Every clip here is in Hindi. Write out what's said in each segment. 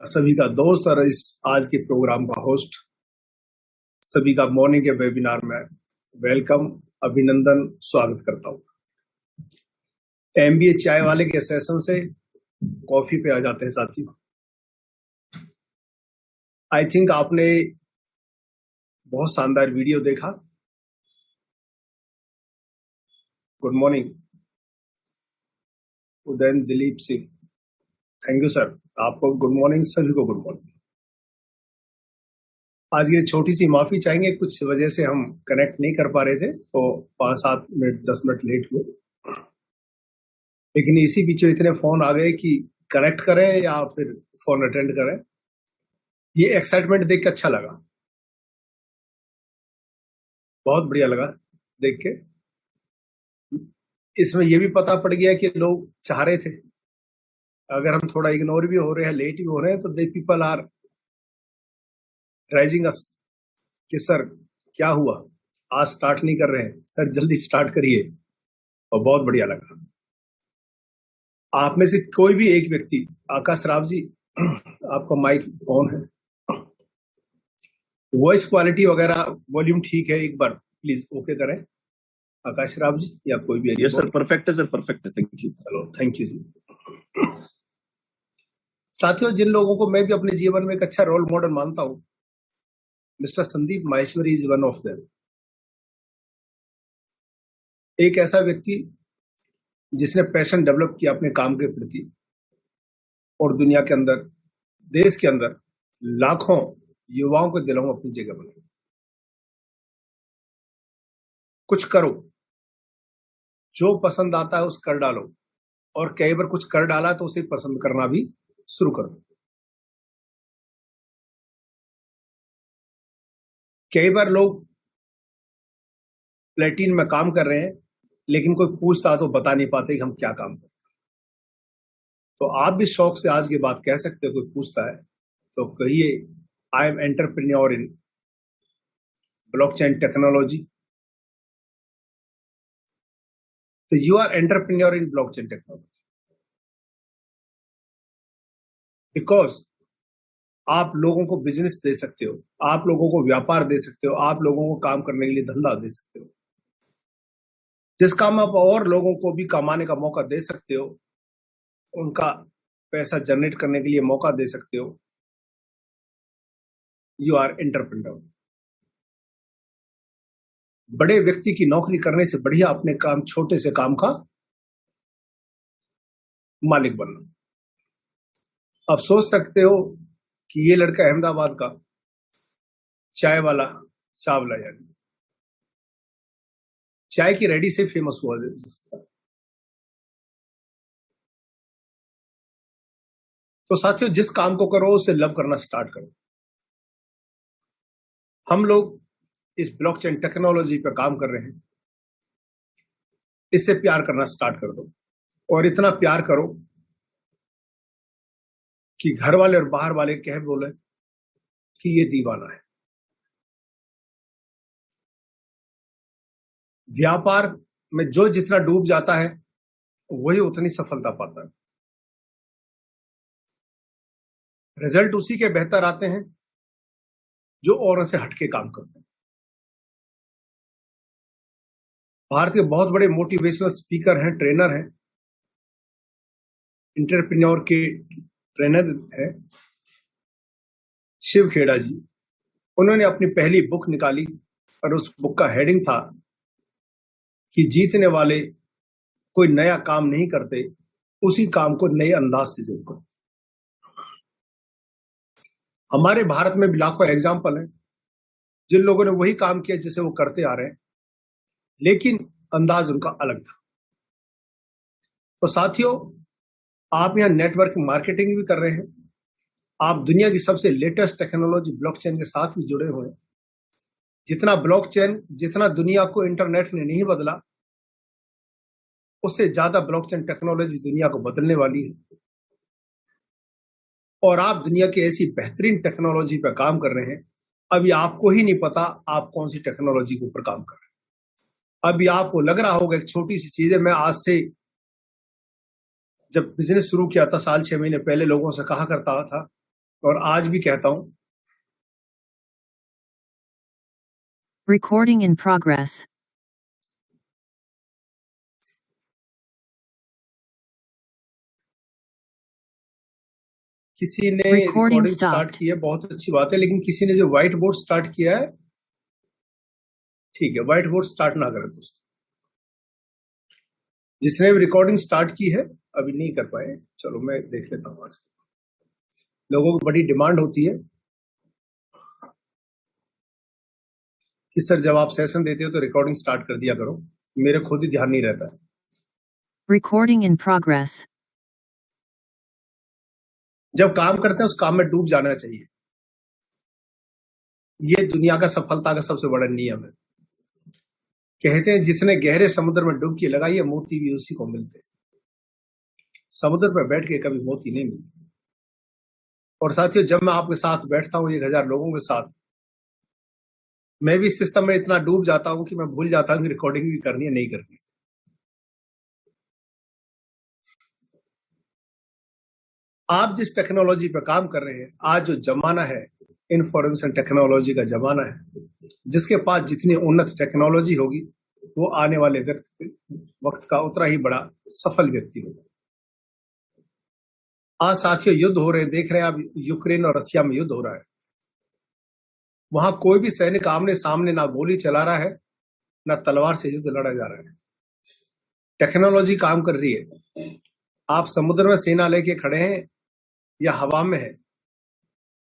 सभी का दोस्त और इस आज के प्रोग्राम का होस्ट सभी का मॉर्निंग के वेबिनार में वेलकम, अभिनंदन, स्वागत करता हूँ। एमबीए चाय वाले के सेशन से कॉफी पे आ जाते हैं साथियों। आई थिंक आपने बहुत शानदार वीडियो देखा। Good morning Udayan Dilip Singh, thank you sir. आपको गुड मॉर्निंग, सभी को गुड मॉर्निंग। आज ये छोटी सी माफी चाहेंगे, कुछ वजह से हम कनेक्ट नहीं कर पा रहे थे, तो 5-7 मिनट 10 मिनट लेट हुए, लेकिन इसी बीच इतने फोन आ गए कि कनेक्ट करें या फिर फोन अटेंड करें। ये एक्साइटमेंट देख के अच्छा लगा, बहुत बढ़िया लगा देख के। इसमें यह भी पता पड़ गया कि लोग चाह रहे थे, अगर हम थोड़ा इग्नोर भी हो रहे हैं, लेट भी हो रहे हैं, तो दे पीपल आर राइजिंग अस कि सर क्या हुआ, आज स्टार्ट नहीं कर रहे हैं, सर जल्दी स्टार्ट करिए। और बहुत बढ़िया लगा। आप में से कोई भी एक व्यक्ति, आकाश राव जी आपका माइक ऑन है, वॉइस क्वालिटी वगैरह वॉल्यूम ठीक है, एक बार प्लीज ओके करें। आकाश राव जी या कोई भी। यस सर, परफेक्ट है सर, परफेक्ट है, थैंक यू। चलो थैंक यू जी। साथियों, जिन लोगों को मैं भी अपने जीवन में एक अच्छा रोल मॉडल मानता हूं, mister Sandeep Maheshwari is one of them. एक ऐसा व्यक्ति जिसने पैशन डेवलप किया अपने काम के प्रति, और दुनिया के अंदर, देश के अंदर लाखों युवाओं के दिलों में अपनी जगह बनाई। कुछ करो, जो पसंद आता है उस कर डालो, और कई बार कुछ कर डाला तो उसे पसंद करना भी शुरू कर दो। कई बार लोग प्लेटिन में काम कर रहे हैं, लेकिन कोई पूछता तो बता नहीं पाते कि हम क्या काम करते हैं। तो आप भी शौक से आज की बात कह सकते हो, कोई पूछता है तो कहिए, I am entrepreneur in blockchain technology. तो you are entrepreneur in blockchain technology because आप लोगों को बिजनेस दे सकते हो, आप लोगों को व्यापार दे सकते हो, आप लोगों को काम करने के लिए धंधा दे सकते हो। जिस काम में आप और लोगों को भी कमाने का मौका दे सकते हो, उनका पैसा जनरेट करने के लिए मौका दे सकते हो, यू आर एंटरप्रेन्योर। बड़े व्यक्ति की नौकरी करने से बढ़िया अपने काम, छोटे से काम का मालिक बनना। आप सोच सकते हो कि ये लड़का अहमदाबाद का चाय वाला चावला, यानी चाय की रेडी से फेमस हुआ। तो साथियों, जिस काम को करो उसे लव करना स्टार्ट करो। हम लोग इस ब्लॉकचेन टेक्नोलॉजी पे काम कर रहे हैं, इससे प्यार करना स्टार्ट कर दो, और इतना प्यार करो कि घर वाले और बाहर वाले कह बोले कि ये दीवाना है। व्यापार में जो जितना डूब जाता है वही उतनी सफलता पाता है। रिजल्ट उसी के बेहतर आते हैं जो औरों से हटके काम करते हैं। भारत के बहुत बड़े मोटिवेशनल स्पीकर हैं, ट्रेनर हैं, एंटरप्रेन्योर के ट्रेनर हैं, शिव खेड़ा जी। उन्होंने अपनी पहली बुक निकाली और उस बुक का हेडिंग था कि जीतने वाले कोई नया काम नहीं करते, उसी काम को नए अंदाज से जरूर करो। हमारे भारत में भी लाखों एग्जाम्पल हैं जिन लोगों ने वही काम किया जिसे वो करते आ रहे हैं, लेकिन अंदाज उनका अलग था। तो साथियों, आप यहाँ नेटवर्क मार्केटिंग भी कर रहे हैं, आप दुनिया की सबसे लेटेस्ट टेक्नोलॉजी ब्लॉकचेन के साथ भी जुड़े हुए हैं। जितना ब्लॉकचेन, जितना दुनिया को इंटरनेट ने नहीं बदला, उससे ज्यादा ब्लॉकचेन टेक्नोलॉजी दुनिया को बदलने वाली है। और आप दुनिया की ऐसी बेहतरीन टेक्नोलॉजी पर काम कर रहे हैं, अभी आपको ही नहीं पता आप कौन सी टेक्नोलॉजी के ऊपर काम कर रहे हैं। अभी आपको लग रहा होगा एक छोटी सी चीज है। मैं आज से जब बिजनेस शुरू किया था 6 महीने पहले, लोगों से कहा करता था और आज भी कहता हूं, Recording in progress. किसी ने Recording रिकॉर्डिंग स्टार्ट stopped. की है, बहुत अच्छी बात है, लेकिन किसी ने जो व्हाइट बोर्ड स्टार्ट किया है, ठीक है, व्हाइट बोर्ड स्टार्ट ना करें दोस्तों। जिसने भी रिकॉर्डिंग स्टार्ट की है अभी नहीं कर पाए, चलो मैं देख लेता हूँ। आज लोगों की बड़ी डिमांड होती है कि सर जब आप सेशन देते हो तो रिकॉर्डिंग स्टार्ट कर दिया करो, मेरे खुद ही ध्यान नहीं रहता है। Recording in progress. जब काम करते हैं उस काम में डूब जाना चाहिए, ये दुनिया का सफलता का सबसे बड़ा नियम है। कहते हैं जिसने गहरे समुद्र में डुबकी लगाई है मोती भी उसी को मिलते हैं। समुद्र पर बैठ के कभी मोती नहीं मिलते। और साथियों, जब मैं आपके साथ बैठता हूँ 1000 लोगों के साथ, मैं भी सिस्टम में इतना डूब जाता हूं कि मैं भूल जाता हूं कि रिकॉर्डिंग भी करनी है नहीं करनी। आप जिस टेक्नोलॉजी पर काम कर रहे हैं, आज जो जमाना है इंफॉर्मेशन टेक्नोलॉजी का जमाना है, जिसके पास जितनी उन्नत टेक्नोलॉजी होगी वो आने वाले वक्त का उतना ही बड़ा सफल व्यक्ति होगा। आज साथियों युद्ध हो रहे हैं, देख रहे हैं आप, यूक्रेन और रशिया में युद्ध हो रहा है। वहां कोई भी सैनिक आमने सामने ना गोली चला रहा है, ना तलवार से युद्ध लड़ा जा रहा है। टेक्नोलॉजी काम कर रही है। आप समुद्र में सेना लेके खड़े हैं या हवा में है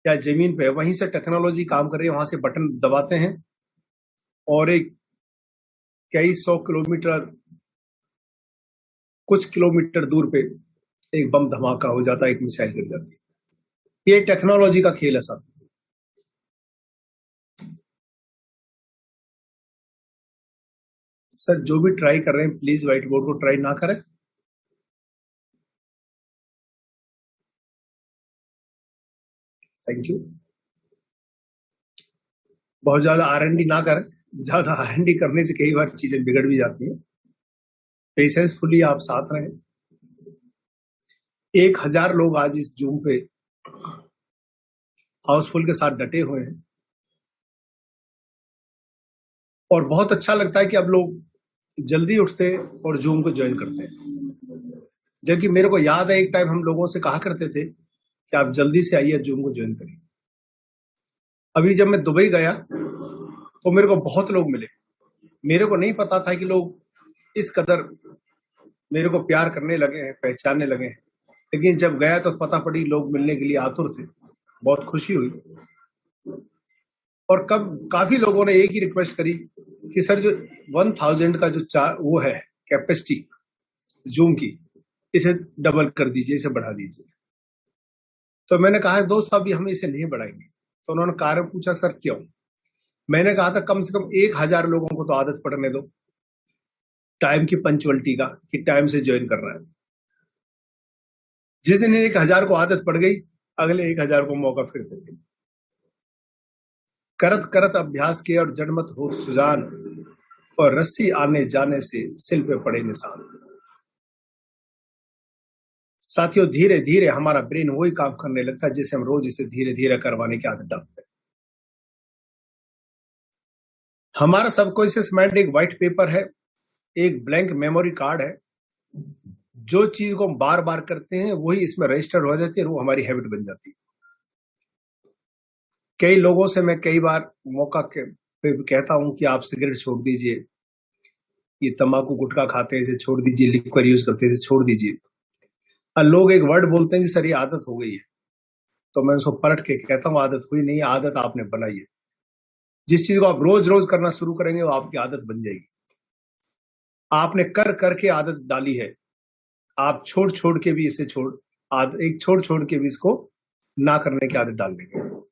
या जमीन पे, वहीं से टेक्नोलॉजी काम कर रही है। वहां से बटन दबाते हैं और एक कई 100 किलोमीटर, कुछ किलोमीटर दूर पे एक बम धमाका हो जाता है, एक मिसाइल गिर जाती है। ये टेक्नोलॉजी का खेल है साथ। सर जो भी ट्राई कर रहे हैं प्लीज व्हाइट बोर्ड को ट्राई ना करें। Thank you. बहुत ज्यादा R&D ना करें, ज्यादा R&D करने से कई बार चीजें बिगड़ भी जाती हैं। पेशेंसफुली आप साथ रहें। 1000 लोग आज इस जूम पे हाउसफुल के साथ डटे हुए हैं और बहुत अच्छा लगता है कि अब लोग जल्दी उठते और जूम को ज्वाइन करते हैं। जबकि मेरे को याद है एक टाइम हम लोगों से कहा करते थे कि आप जल्दी से आइए जूम को ज्वाइन करिए। अभी जब मैं दुबई गया तो मेरे को बहुत लोग मिले। मेरे को नहीं पता था कि लोग इस कदर मेरे को प्यार करने लगे हैं, पहचानने लगे हैं। लेकिन जब गया तो पता पड़ी लोग मिलने के लिए आतुर थे। बहुत खुशी हुई। और काफी लोगों ने एक ही रिक्वेस्ट करी कि सर जो 1000 का जो वो है कैपेसिटी जूम की, इसे डबल कर दीजिए, इसे बढ़ा दीजिए। तो मैंने कहा दोस्त अभी हम इसे नहीं बढ़ाएंगे। तो उन्होंने कारण पूछा सर क्यों? मैंने कहा था कम से कम 1000 लोगों को तो आदत पड़ने दो टाइम की पंचुअलिटी का, कि टाइम से ज्वाइन करना है। जिस दिन 1000 को आदत पड़ गई, अगले 1000 को मौका फिर देते। करत करत अभ्यास किए और जड़मत हो सुजान, और रस्सी आने जाने से सिल पे पड़े निशान। साथियों धीरे धीरे हमारा ब्रेन वही काम करने लगता है जिसे हम रोज इसे धीरे धीरे करवाने की आदत डालते हैं। हमारा सबकॉन्शियस माइंड एक व्हाइट पेपर है, एक ब्लैंक मेमोरी कार्ड है। जो चीज को हम बार बार करते हैं वही इसमें रजिस्टर हो जाती है, वो हमारी हैबिट बन जाती है। कई लोगों से मैं कई बार मौका पे कहता हूं कि आप सिगरेट छोड़ दीजिए, ये तंबाकू गुटखा खाते हैं इसे छोड़ दीजिए, लिक्विड यूज करते हैं इसे छोड़ दीजिए। और लोग एक वर्ड बोलते हैं कि सर ये आदत हो गई है। तो मैं उसको पलट के कहता हूँ आदत हुई नहीं, आदत आपने बनाई है। जिस चीज को आप रोज रोज करना शुरू करेंगे वो आपकी आदत बन जाएगी। आपने कर करके आदत डाली है, आप छोड़ छोड़ के भी इसे छोड़ छोड़ के भी इसको ना करने की आदत डाल देंगे।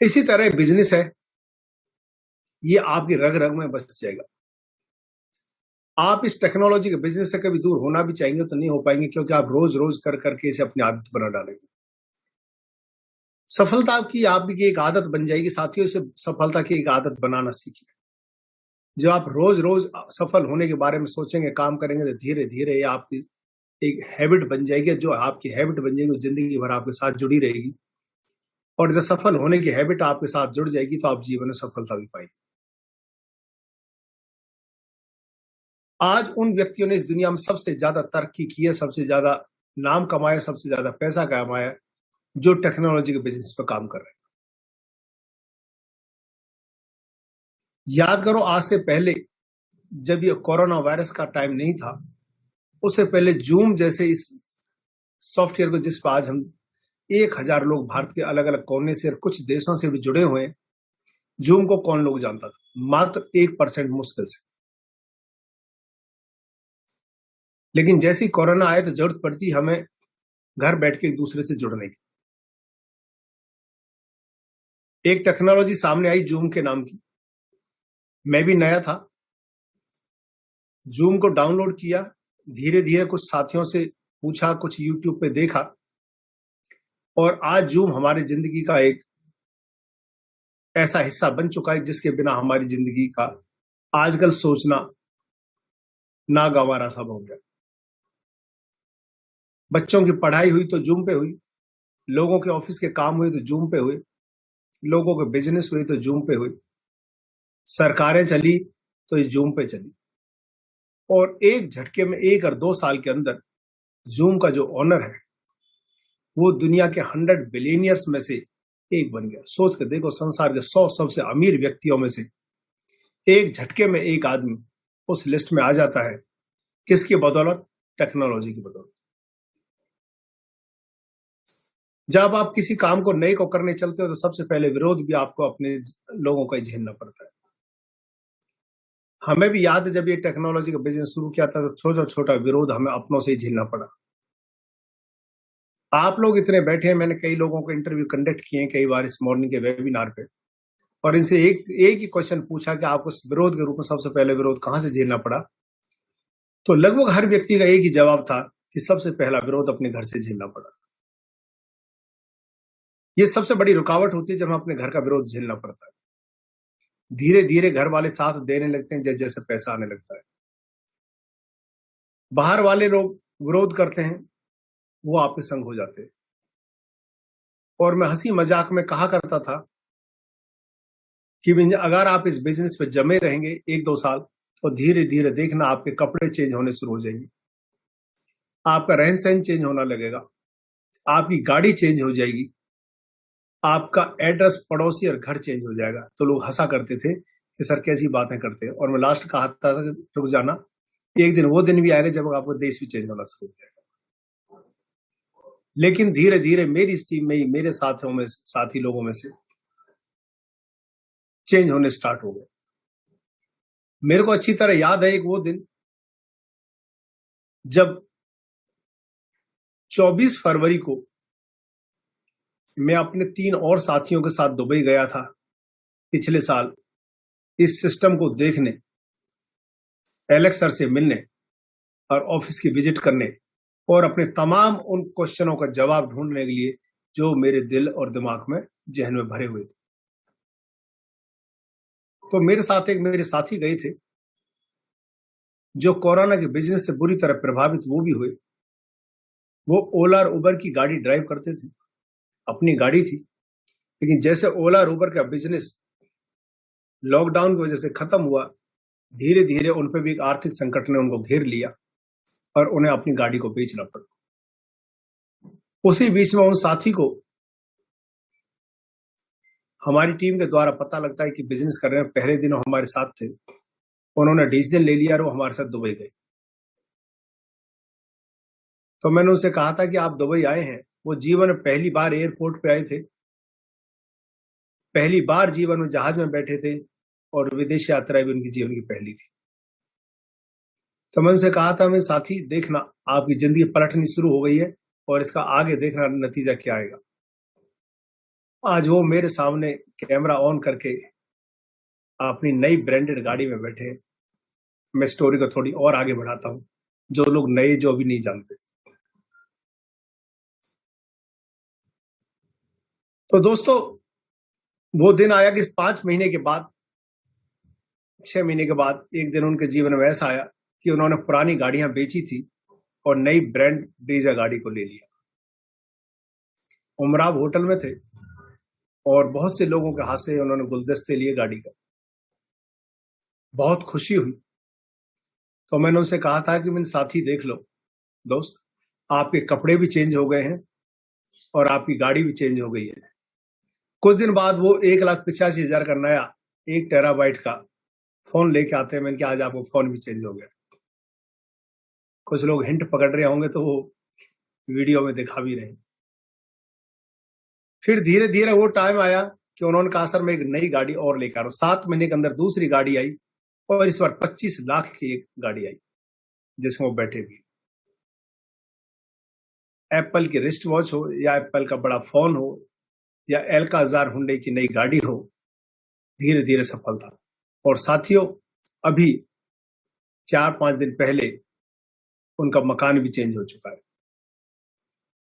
इसी तरह बिजनेस है, ये आपकी रग रग में बस जाएगा। आप इस टेक्नोलॉजी के बिजनेस से कभी दूर होना भी चाहेंगे तो नहीं हो पाएंगे, क्योंकि आप रोज रोज कर करके इसे अपनी आदत बना डालेंगे। सफलता की आपकी एक आदत बन जाएगी। साथियों इसे सफलता की एक आदत बनाना सीखिए। जब आप रोज रोज सफल होने के बारे में सोचेंगे, काम करेंगे, तो धीरे धीरे ये आपकी एक हैबिट बन जाएगी, जो आपकी हैबिट बन जाएगी वो जिंदगी भर आपके साथ जुड़ी रहेगी। और जब सफल होने की हैबिट आपके साथ जुड़ जाएगी तो आप जीवन में सफलता भी पाएंगे। आज उन व्यक्तियों ने इस दुनिया में सबसे ज्यादा तरक्की की है, सबसे ज्यादा नाम कमाया, सबसे ज्यादा पैसा कमाया, जो टेक्नोलॉजी के बिजनेस पर काम कर रहे हैं। याद करो, आज से पहले जब ये कोरोना वायरस का टाइम नहीं था, उससे पहले जूम जैसे इस सॉफ्टवेयर को, जिस पर आज हम 1000 लोग भारत के अलग अलग कोने से और कुछ देशों से भी जुड़े हुए हैं, जूम को कौन लोग जानता था? मात्र 1% मुश्किल से। लेकिन जैसे ही कोरोना आया तो जरूरत पड़ती हमें घर बैठ के एक दूसरे से जुड़ने की। एक टेक्नोलॉजी सामने आई जूम के नाम की, मैं भी नया था, जूम को डाउनलोड किया, धीरे धीरे कुछ साथियों से पूछा, कुछ यूट्यूब पे देखा, और आज जूम हमारी जिंदगी का एक ऐसा हिस्सा बन चुका है जिसके बिना हमारी जिंदगी का आजकल सोचना नागवारा सब हो गया। बच्चों की पढ़ाई हुई तो जूम पे हुई, लोगों के ऑफिस के काम हुए तो जूम पे हुए, लोगों के बिजनेस हुए तो जूम पे हुई, सरकारें चली तो इस जूम पे चली। और एक झटके में 1 और 2 साल के अंदर जूम का जो ओनर है वो दुनिया के 100 बिलियनियर्स में से एक बन गया। सोच के देखो, संसार के 100 सबसे अमीर व्यक्तियों में से एक झटके में एक आदमी उस लिस्ट में आ जाता है। किसकी बदौलत? टेक्नोलॉजी की बदौलत। जब आप किसी काम को नए को करने चलते हो तो सबसे पहले विरोध भी आपको अपने लोगों का ही झेलना पड़ता है। हमें भी याद है, जब ये टेक्नोलॉजी का बिजनेस शुरू किया था तो छोटा छोटा विरोध हमें अपनों से ही झेलना पड़ा। आप लोग इतने बैठे हैं, मैंने कई लोगों को इंटरव्यू कंडक्ट किए हैं कई बार इस मॉर्निंग के वेबिनार पे, और इनसे एक ही क्वेश्चन पूछा कि आपको विरोध के रूप में सबसे पहले विरोध कहां से झेलना पड़ा? तो लगभग हर व्यक्ति का एक ही जवाब था कि सबसे पहला विरोध अपने घर से झेलना पड़ा। ये सबसे बड़ी रुकावट होती है जब हम अपने घर का विरोध झेलना पड़ता है। धीरे धीरे घर वाले साथ देने लगते हैं जैसे जैसे पैसा आने लगता है। बाहर वाले लोग विरोध करते हैं, वो आपके संग हो जाते हैं। और मैं हंसी मजाक में कहा करता था कि अगर आप इस बिजनेस पे जमे रहेंगे 1-2 साल तो धीरे धीरे देखना आपके कपड़े चेंज होने शुरू हो जाएंगे, आपका रहन सहन चेंज होना लगेगा, आपकी गाड़ी चेंज हो जाएगी, आपका एड्रेस, पड़ोसी और घर चेंज हो जाएगा। तो लोग हंसा करते थे कि सर कैसी बातें करते हैं। और मैं लास्ट कहा था रुक जाना, एक दिन वो दिन भी आएगा जब आपका देश भी चेंज होना शुरू हो जाएगा। लेकिन धीरे धीरे मेरी इस टीम में ही, मेरे साथी लोगों में से चेंज होने स्टार्ट हो गए। मेरे को अच्छी तरह याद है एक वो दिन जब 24 फरवरी को मैं अपने 3 और साथियों के साथ दुबई गया था पिछले साल इस सिस्टम को देखने, एलेक्स सर से मिलने और ऑफिस की विजिट करने और अपने तमाम उन क्वेश्चनों का जवाब ढूंढने के लिए जो मेरे दिल और दिमाग में, जहन में भरे हुए थे। तो मेरे साथ एक मेरे साथी गए थे जो कोरोना के बिजनेस से बुरी तरह प्रभावित वो भी हुए। वो ओला और उबर की गाड़ी ड्राइव करते थे, अपनी गाड़ी थी, लेकिन जैसे ओला और उबर का बिजनेस लॉकडाउन की वजह से खत्म हुआ, धीरे धीरे उन पर भी एक आर्थिक संकट ने उनको घेर लिया और उन्हें अपनी गाड़ी को बेचना पड़ा। उसी बीच में उन साथी को हमारी टीम के द्वारा पता लगता है कि बिजनेस कर रहे हैं, पहले दिन हमारे साथ थे, उन्होंने डिसीजन ले लिया और वो हमारे साथ दुबई गए। तो मैंने उनसे कहा था कि आप दुबई आए हैं, वो जीवन में पहली बार एयरपोर्ट पे आए थे, पहली बार जीवन में जहाज में बैठे थे और विदेश यात्रा भी उनकी जीवन की पहली थी। तो मैं उनसे कहा था, मैं साथी देखना आपकी जिंदगी पलटनी शुरू हो गई है और इसका आगे देखना नतीजा क्या आएगा। आज वो मेरे सामने कैमरा ऑन करके अपनी नई ब्रांडेड गाड़ी में बैठे। मैं स्टोरी को थोड़ी और आगे बढ़ाता हूं, जो लोग नए, जो अभी नहीं जानते। तो दोस्तों, वो दिन आया कि 5 महीने के बाद, 6 महीने के बाद एक दिन उनके जीवन में ऐसा आया कि उन्होंने पुरानी गाड़ियां बेची थी और नई ब्रांड ब्रीजा गाड़ी को ले लिया। उमराव होटल में थे और बहुत से लोगों के हाथ से उन्होंने गुलदस्ते लिए गाड़ी का। बहुत खुशी हुई तो मैंने उनसे कहा था कि मैंने साथी देख लो दोस्त, आपके कपड़े भी चेंज हो गए हैं और आपकी गाड़ी भी चेंज हो गई है। कुछ दिन बाद वो 1,85,000 का नया 1 टेराबाइट का फोन लेके आते हैं। मैंने कहा आज आपको फोन भी चेंज हो गया। कुछ लोग हिंट पकड़ रहे होंगे तो वो वीडियो में दिखा भी रहे। फिर धीरे धीरे वो टाइम आया कि उन्होंने कहा सर मैं एक नई गाड़ी और लेकर आ रहा हूं। 7 महीने के अंदर दूसरी गाड़ी आई और इस बार 25 लाख की एक गाड़ी आई जिसमें वो बैठे भी। एप्पल की रिस्ट वॉच हो या एप्पल का बड़ा फोन हो या एल्काजार हुंडई की नई गाड़ी हो, धीरे धीरे सफलता। और साथियों अभी 4-5 दिन पहले उनका मकान भी चेंज हो चुका है।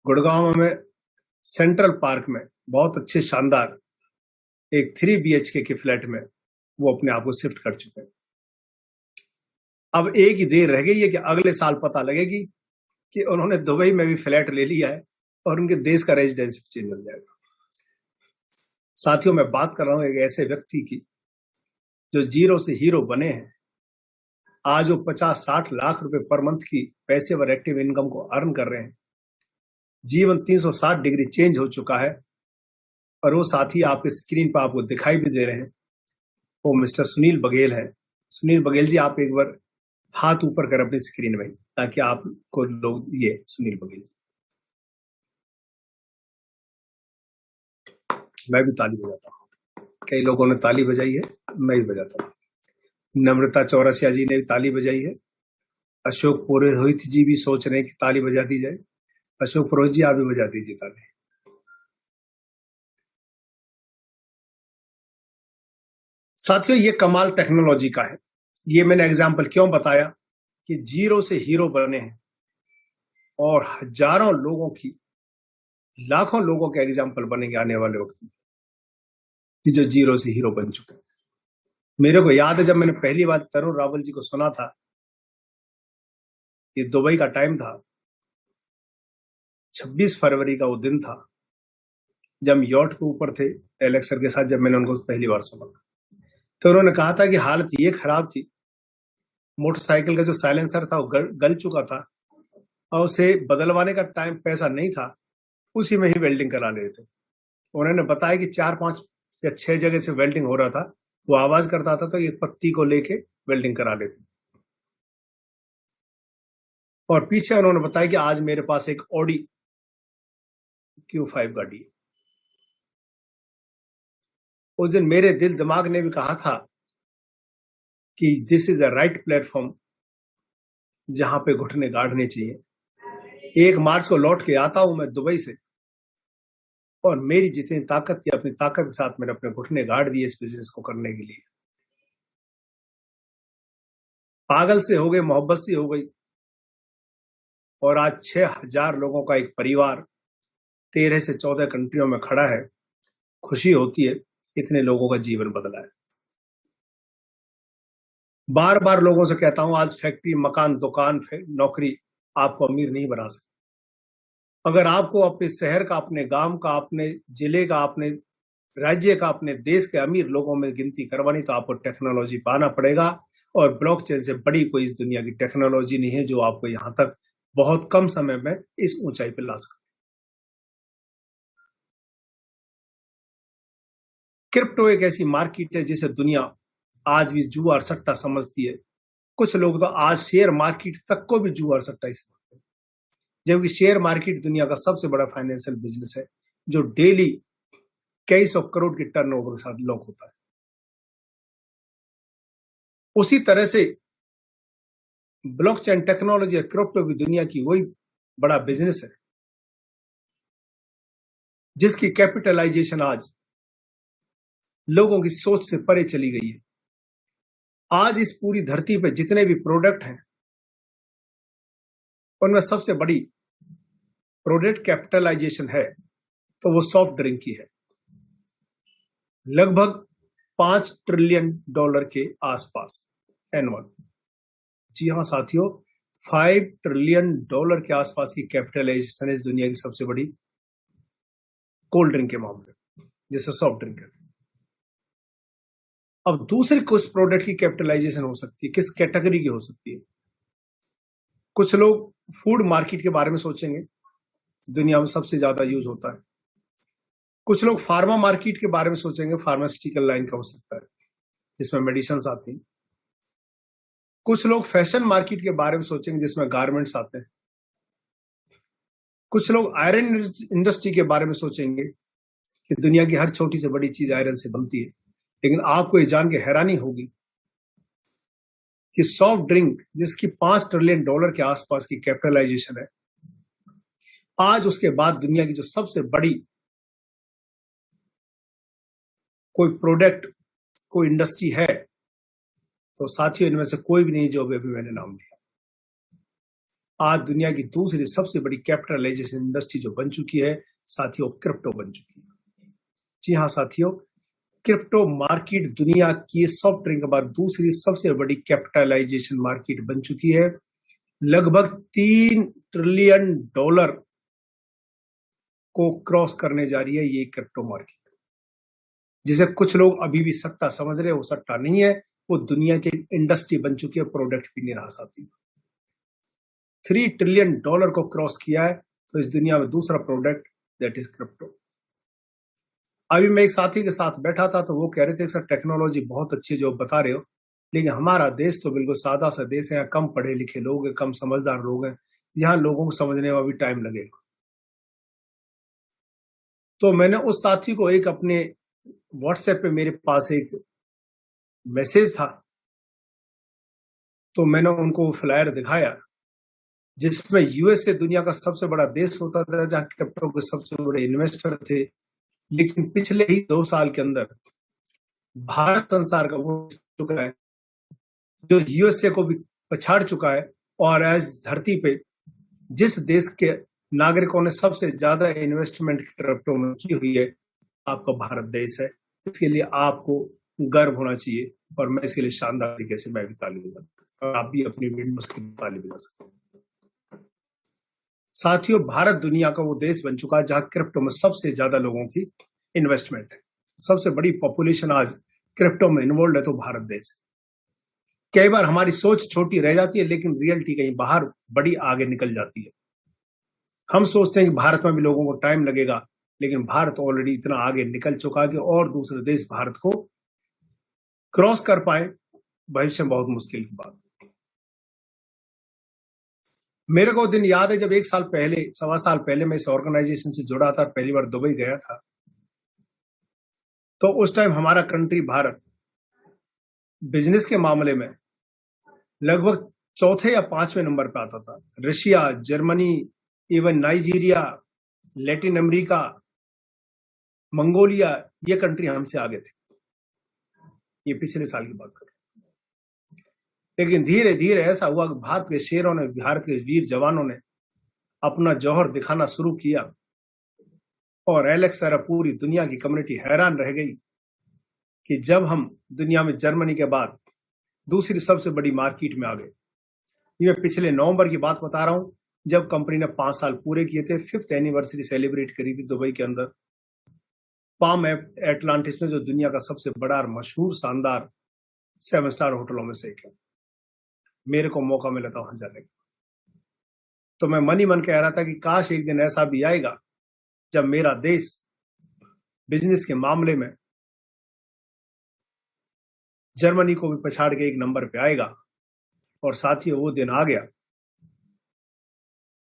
गुड़गांव में सेंट्रल पार्क में बहुत अच्छे शानदार एक 3 BHK के फ्लैट में वो अपने आप को शिफ्ट कर चुके हैं। अब एक ही देर रह गई है कि अगले साल पता लगेगी कि उन्होंने दुबई में भी फ्लैट ले लिया है और उनके देश का रेजिडेंस चेंज हो जाएगा। साथियों मैं बात कर रहा हूं एक ऐसे व्यक्ति की जो जीरो से हीरो बने हैं। आज वो 50-60 लाख रुपए पर मंथ की पैसेवर एक्टिव इनकम को अर्न कर रहे हैं। जीवन 360 डिग्री चेंज हो चुका है और वो साथी आपके स्क्रीन पर आपको दिखाई भी दे रहे हैं, वो मिस्टर सुनील बघेल है। सुनील बघेल जी आप एक बार हाथ ऊपर कर अपनी स्क्रीन में ताकि आपको लोग ये सुनील बघेल जी। मैं भी ताली बजाता हूँ, कई लोगों ने ताली बजाई है, मैं भी बजाता हूँ। नम्रता चौरसिया जी ने भी ताली बजाई है। अशोक पुरोहित जी भी सोच रहे हैं कि ताली बजा दी जाए। अशोक पुरोहित जी आप भी बजा दीजिए ताली। साथियों ये कमाल टेक्नोलॉजी का है। ये मैंने एग्जाम्पल क्यों बताया कि जीरो से हीरो बने हैं और हजारों लोगों की, लाखों लोगों के एग्जाम्पल बनेंगे आने वाले वक्त में कि जो जीरो से हीरो बन चुके हैं। मेरे को याद है जब मैंने पहली बार तरुण रावल जी को सुना था, ये दुबई का टाइम था, 26 फरवरी का वो दिन था जब हम यॉट के ऊपर थे एलेक्सर के साथ। जब मैंने उनको पहली बार सुना तो उन्होंने कहा था कि हालत ये खराब थी, मोटरसाइकिल का जो साइलेंसर था वो गल चुका था और उसे बदलवाने का टाइम पैसा नहीं था, उसी में ही वेल्डिंग करा रहे थे। उन्होंने बताया कि 4-5 या 6 जगह से वेल्डिंग हो रहा था, वो आवाज करता था तो एक पत्ती को लेके वेल्डिंग करा लेते। और पीछे उन्होंने बताया कि आज मेरे पास एक ऑडी Q5 गाड़ी है। उस दिन मेरे दिल दिमाग ने भी कहा था कि this is a right platform जहां पे घुटने गाड़ने चाहिए। 1 मार्च को लौट के आता हूं मैं दुबई से और मेरी जितनी ताकत थी अपनी ताकत के साथ मैंने अपने घुटने गाड़ दिए इस बिजनेस को करने के लिए। पागल से हो गए, मोहब्बत से हो गई और आज 6,000 लोगों का एक परिवार 13 से 14 कंट्रियों में खड़ा है। खुशी होती है इतने लोगों का जीवन बदला है। बार बार लोगों से कहता हूं आज फैक्ट्री, मकान, दुकान, नौकरी आपको अमीर नहीं बना सकती। अगर आपको अपने शहर का, अपने गांव का, अपने जिले का, अपने राज्य का, अपने देश के अमीर लोगों में गिनती करवानी तो आपको टेक्नोलॉजी पाना पड़ेगा। और ब्लॉकचेन से बड़ी कोई इस दुनिया की टेक्नोलॉजी नहीं है जो आपको यहां तक बहुत कम समय में इस ऊंचाई पर ला सकती। क्रिप्टो एक ऐसी मार्केट है जिसे दुनिया आज भी जुआ और सट्टा समझती है। कुछ लोग तो आज शेयर मार्केट तक को भी जुआ और सट्टा ही समझते हैं, जबकि शेयर मार्केट दुनिया का सबसे बड़ा फाइनेंशियल बिजनेस है जो डेली कई सौ करोड़ की टर्नओवर के साथ लॉक होता है। उसी तरह से ब्लॉकचेन टेक्नोलॉजी और क्रिप्टो भी दुनिया की वही बड़ा बिजनेस है जिसकी कैपिटलाइजेशन आज लोगों की सोच से परे चली गई है। आज इस पूरी धरती पे जितने भी प्रोडक्ट हैं उनमें सबसे बड़ी प्रोडक्ट कैपिटलाइजेशन है तो वो सॉफ्ट ड्रिंक की है, लगभग $5 ट्रिलियन के आसपास एनुअल। जी हाँ साथियों, $5 ट्रिलियन के आसपास की कैपिटलाइजेशन है इस दुनिया की सबसे बड़ी कोल्ड ड्रिंक के मामले में, जैसे सॉफ्ट ड्रिंक है। अब दूसरे कुछ प्रोडक्ट की कैपिटलाइजेशन हो सकती है, किस कैटेगरी की हो सकती है? कुछ लोग फूड मार्केट के बारे में सोचेंगे, दुनिया में सबसे ज्यादा यूज होता है। कुछ लोग फार्मा मार्केट के बारे में सोचेंगे, फार्मास्यूटिकल लाइन का हो सकता है जिसमें मेडिसिन आती हैं। कुछ लोग फैशन मार्केट के बारे में सोचेंगे जिसमें गारमेंट्स आते हैं। कुछ लोग आयरन इंडस्ट्री के बारे में सोचेंगे कि दुनिया की हर छोटी से बड़ी चीज आयरन से बनती है। लेकिन आपको ये जान के हैरानी होगी कि सॉफ्ट ड्रिंक जिसकी $5 ट्रिलियन के आसपास की कैपिटलाइजेशन है, आज उसके बाद दुनिया की जो सबसे बड़ी कोई प्रोडक्ट, कोई इंडस्ट्री है, तो साथियों इनमें से कोई भी नहीं जो अभी मैंने नाम लिया। आज दुनिया की दूसरी सबसे बड़ी कैपिटलाइजेशन इंडस्ट्री जो बन चुकी है साथियों, क्रिप्टो बन चुकी है। जी हाँ साथियों, क्रिप्टो मार्केट दुनिया की सॉफ्ट ड्रिंक के बाद दूसरी सबसे बड़ी कैपिटलाइजेशन मार्केट बन चुकी है। लगभग $3 ट्रिलियन को क्रॉस करने जा रही है ये क्रिप्टो मार्केट, जिसे कुछ लोग अभी भी सट्टा समझ रहे हैं। वो सट्टा नहीं है, वो दुनिया की इंडस्ट्री बन चुकी है, प्रोडक्ट भी नहीं रहा साथी। $3 ट्रिलियन को क्रॉस किया है, तो इस दुनिया में दूसरा प्रोडक्ट दैट इज क्रिप्टो। अभी मैं एक साथी के साथ बैठा था तो वो कह रहे थे सर टेक्नोलॉजी बहुत अच्छी जो बता रहे हो, लेकिन हमारा देश तो बिल्कुल सादा सा देश है, यहाँ कम पढ़े लिखे लोग हैं, कम समझदार लोग हैं, यहाँ लोगों को समझने में भी टाइम लगेगा। तो मैंने उस साथी को एक अपने व्हाट्सएप पे मेरे पास एक मैसेज था, तो मैंने उनको फ्लायर दिखाया जिसमें यूएसए दुनिया का सबसे बड़ा देश होता था, जहाँ क्रिप्टो के सबसे बड़े इन्वेस्टर थे। लेकिन पिछले ही 2 साल के अंदर भारत संसार का वो चुका है जो यूएसए को भी पछाड़ चुका है, और आज धरती पे जिस देश के नागरिकों ने सबसे ज्यादा इन्वेस्टमेंट क्रिप्टो में की हुई है, आपका भारत देश है। इसके लिए आपको गर्व होना चाहिए, और मैं इसके लिए शानदार तरीके से मैं भी ताली बजाता हूं, और आप भी अपनी विंडोज की ताली बजा सकते हैं। साथियों, भारत दुनिया का वो देश बन चुका है जहां क्रिप्टो में सबसे ज्यादा लोगों की इन्वेस्टमेंट है। सबसे बड़ी पॉपुलेशन आज क्रिप्टो में इन्वॉल्व है, तो भारत देश है। कई बार हमारी सोच छोटी रह जाती है, लेकिन रियलिटी कहीं बाहर बड़ी आगे निकल जाती है। हम सोचते हैं कि भारत में भी लोगों को टाइम लगेगा, लेकिन भारत ऑलरेडी इतना आगे निकल चुका है कि और दूसरे देश भारत को क्रॉस कर पाए भविष्य में बहुत मुश्किल की बात। मेरे को दिन याद है जब 1 साल पहले, 1.25 साल पहले मैं इस ऑर्गेनाइजेशन से जुड़ा था, पहली बार दुबई गया था, तो उस टाइम हमारा कंट्री भारत बिजनेस के मामले में लगभग 4थे या 5वें नंबर पे आता था। Russia, Germany, even Nigeria, Latin America, Mongolia, ये कंट्री हमसे आगे थे। ये पिछले साल की बात कर रहा हूं। लेकिन धीरे धीरे ऐसा हुआ कि भारत के शेरों ने, भारत के वीर जवानों ने अपना जौहर दिखाना शुरू किया, और एलेक्स सर पूरी दुनिया की कम्युनिटी हैरान रह गई कि जब हम दुनिया में जर्मनी के बाद दूसरी सबसे बड़ी मार्केट में आ गए। ये मैं पिछले नवंबर की बात बता रहा हूं, जब कंपनी ने 5 साल पूरे किए थे, 5th एनिवर्सरी सेलिब्रेट करी थी दुबई के अंदर, पाम एटलांटिस में, जो दुनिया का सबसे बड़ा और मशहूर शानदार 7 स्टार होटलों में से एक है। मेरे को मौका मिला था वहां जाने का, तो मैं मन ही मन कह रहा था कि काश एक दिन ऐसा भी आएगा जब मेरा देश बिजनेस के मामले में जर्मनी को भी पछाड़ के 1 नंबर पे आएगा। और साथियों, वो दिन आ गया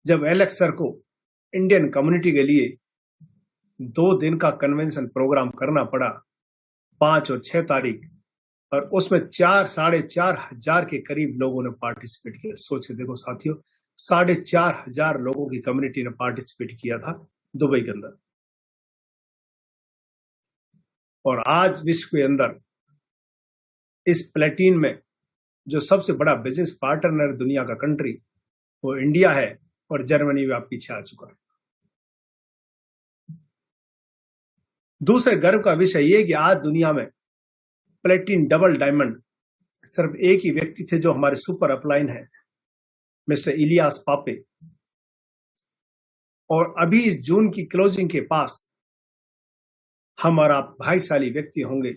जब एलेक्स सर को इंडियन कम्युनिटी के लिए 2 दिन का कन्वेंशन प्रोग्राम करना पड़ा, 5 और 6 तारीख, और उसमें 4-4.5 हजार के करीब लोगों ने पार्टिसिपेट किया। सोच के देखो साथियों, 4.5 हजार लोगों की कम्युनिटी ने पार्टिसिपेट किया था दुबई के अंदर। और आज विश्व के अंदर इस प्लेटिन में जो सबसे बड़ा बिजनेस पार्टनर दुनिया का कंट्री, वो इंडिया है, और जर्मनी भी आप पीछे आ चुका है। दूसरे गर्व का विषय ये कि आज दुनिया में प्लेटिन, डबल डायमंड सिर्फ एक ही व्यक्ति थे जो हमारे सुपर अपलाइन है, मिस्टर इलियास पापे, और अभी इस जून की क्लोजिंग के पास हम और आप भाग्यशाली व्यक्ति होंगे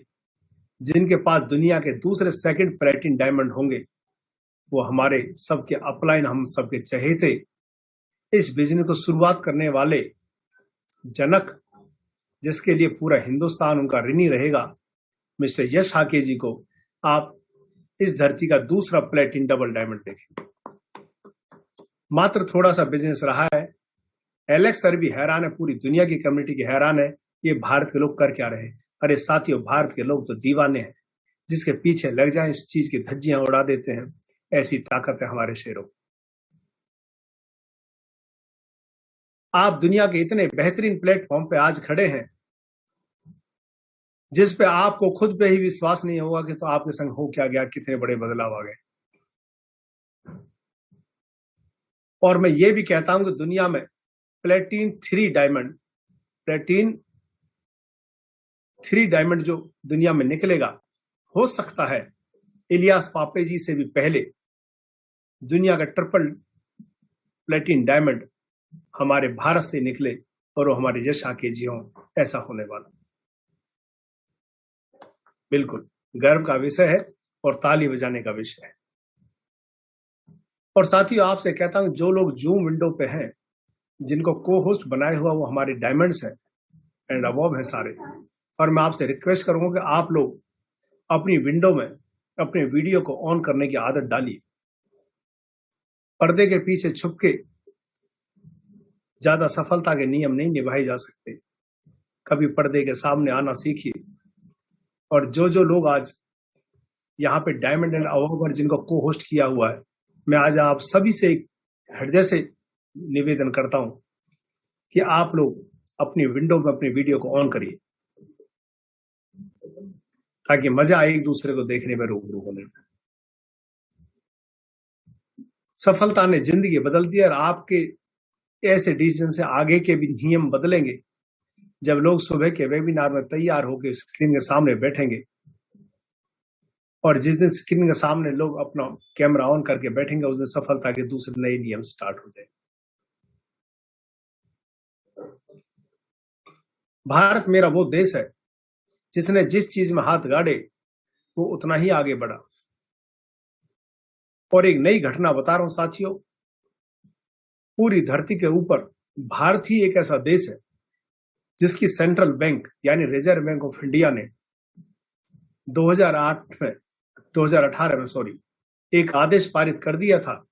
जिनके पास दुनिया के दूसरे सेकंड प्लेटिन डायमंड होंगे। वो हमारे सबके अपलाइन, हम सबके चहेते, इस बिजनेस को शुरुआत करने वाले जनक, जिसके लिए पूरा हिंदुस्तान उनका ऋणी रहेगा, मिस्टर यश हाके जी को आप इस धरती का दूसरा प्लेटिन डबल डायमंड देखें। मात्र थोड़ा सा बिजनेस रहा है। एलेक्स सर भी हैरान है, पूरी दुनिया की कम्युनिटी की हैरान है, ये भारत के लोग कर क्या रहे हैं। अरे साथियों, भारत के लोग तो दीवाने हैं, जिसके पीछे लग जाए इस चीज की धज्जियां उड़ा देते हैं। ऐसी ताकत है हमारे शेरों। आप दुनिया के इतने बेहतरीन प्लेटफॉर्म पे आज खड़े हैं जिस पे आपको खुद पे ही विश्वास नहीं होगा कि तो आपके संग हो क्या गया, कितने बड़े बदलाव आ गए। और मैं ये भी कहता हूं कि दुनिया में प्लेटिन 3 डायमंड जो दुनिया में निकलेगा, हो सकता है इलियास पापे जी से भी पहले दुनिया का ट्रिपल प्लेटिन डायमंड हमारे भारत से निकले और वो हमारे यश हाके जी हों। ऐसा होने वाला बिल्कुल गर्व का विषय है और ताली बजाने का विषय है। और साथियों, आपसे कहता हूं, जो लोग जूम विंडो पे हैं, जिनको को होस्ट बनाए हुआ वो हमारे डायमंड्स हैं एंड अबव हैं सारे, और मैं आपसे रिक्वेस्ट करूंगा कि आप लोग अपनी विंडो में अपने वीडियो को ऑन करने की आदत डालिए। पर्दे के पीछे छुप के ज्यादा सफलता के नियम नहीं निभाए जा सकते। कभी पर्दे के सामने आना सीखिए। और जो लोग आज यहाँ पे डायमंड एंड अबव पर जिनको को होस्ट किया हुआ है, मैं आज आप सभी से एक हृदय से निवेदन करता हूं कि आप लोग अपनी विंडो में अपनी वीडियो को ऑन करिए, ताकि मजा आए एक दूसरे को देखने में, रूबरू होने में। सफलता ने जिंदगी बदल दी और आपके ऐसे डिसीजन से आगे के भी नियम बदलेंगे जब लोग सुबह के वेबिनार में तैयार होकर स्क्रीन के सामने बैठेंगे। और जिस दिन स्क्रीन के सामने लोग अपना कैमरा ऑन करके बैठेंगे, उस दिन सफलता के दूसरे नए नियम स्टार्ट हो जाएंगे। भारत मेरा वो देश है जिसने जिस चीज में हाथ गाड़े वो उतना ही आगे बढ़ा। और एक नई घटना बता रहा हूं साथियों, पूरी धरती के ऊपर भारत ही एक ऐसा देश है जिसकी सेंट्रल बैंक यानी रिजर्व बैंक ऑफ इंडिया ने 2018 में एक आदेश पारित कर दिया था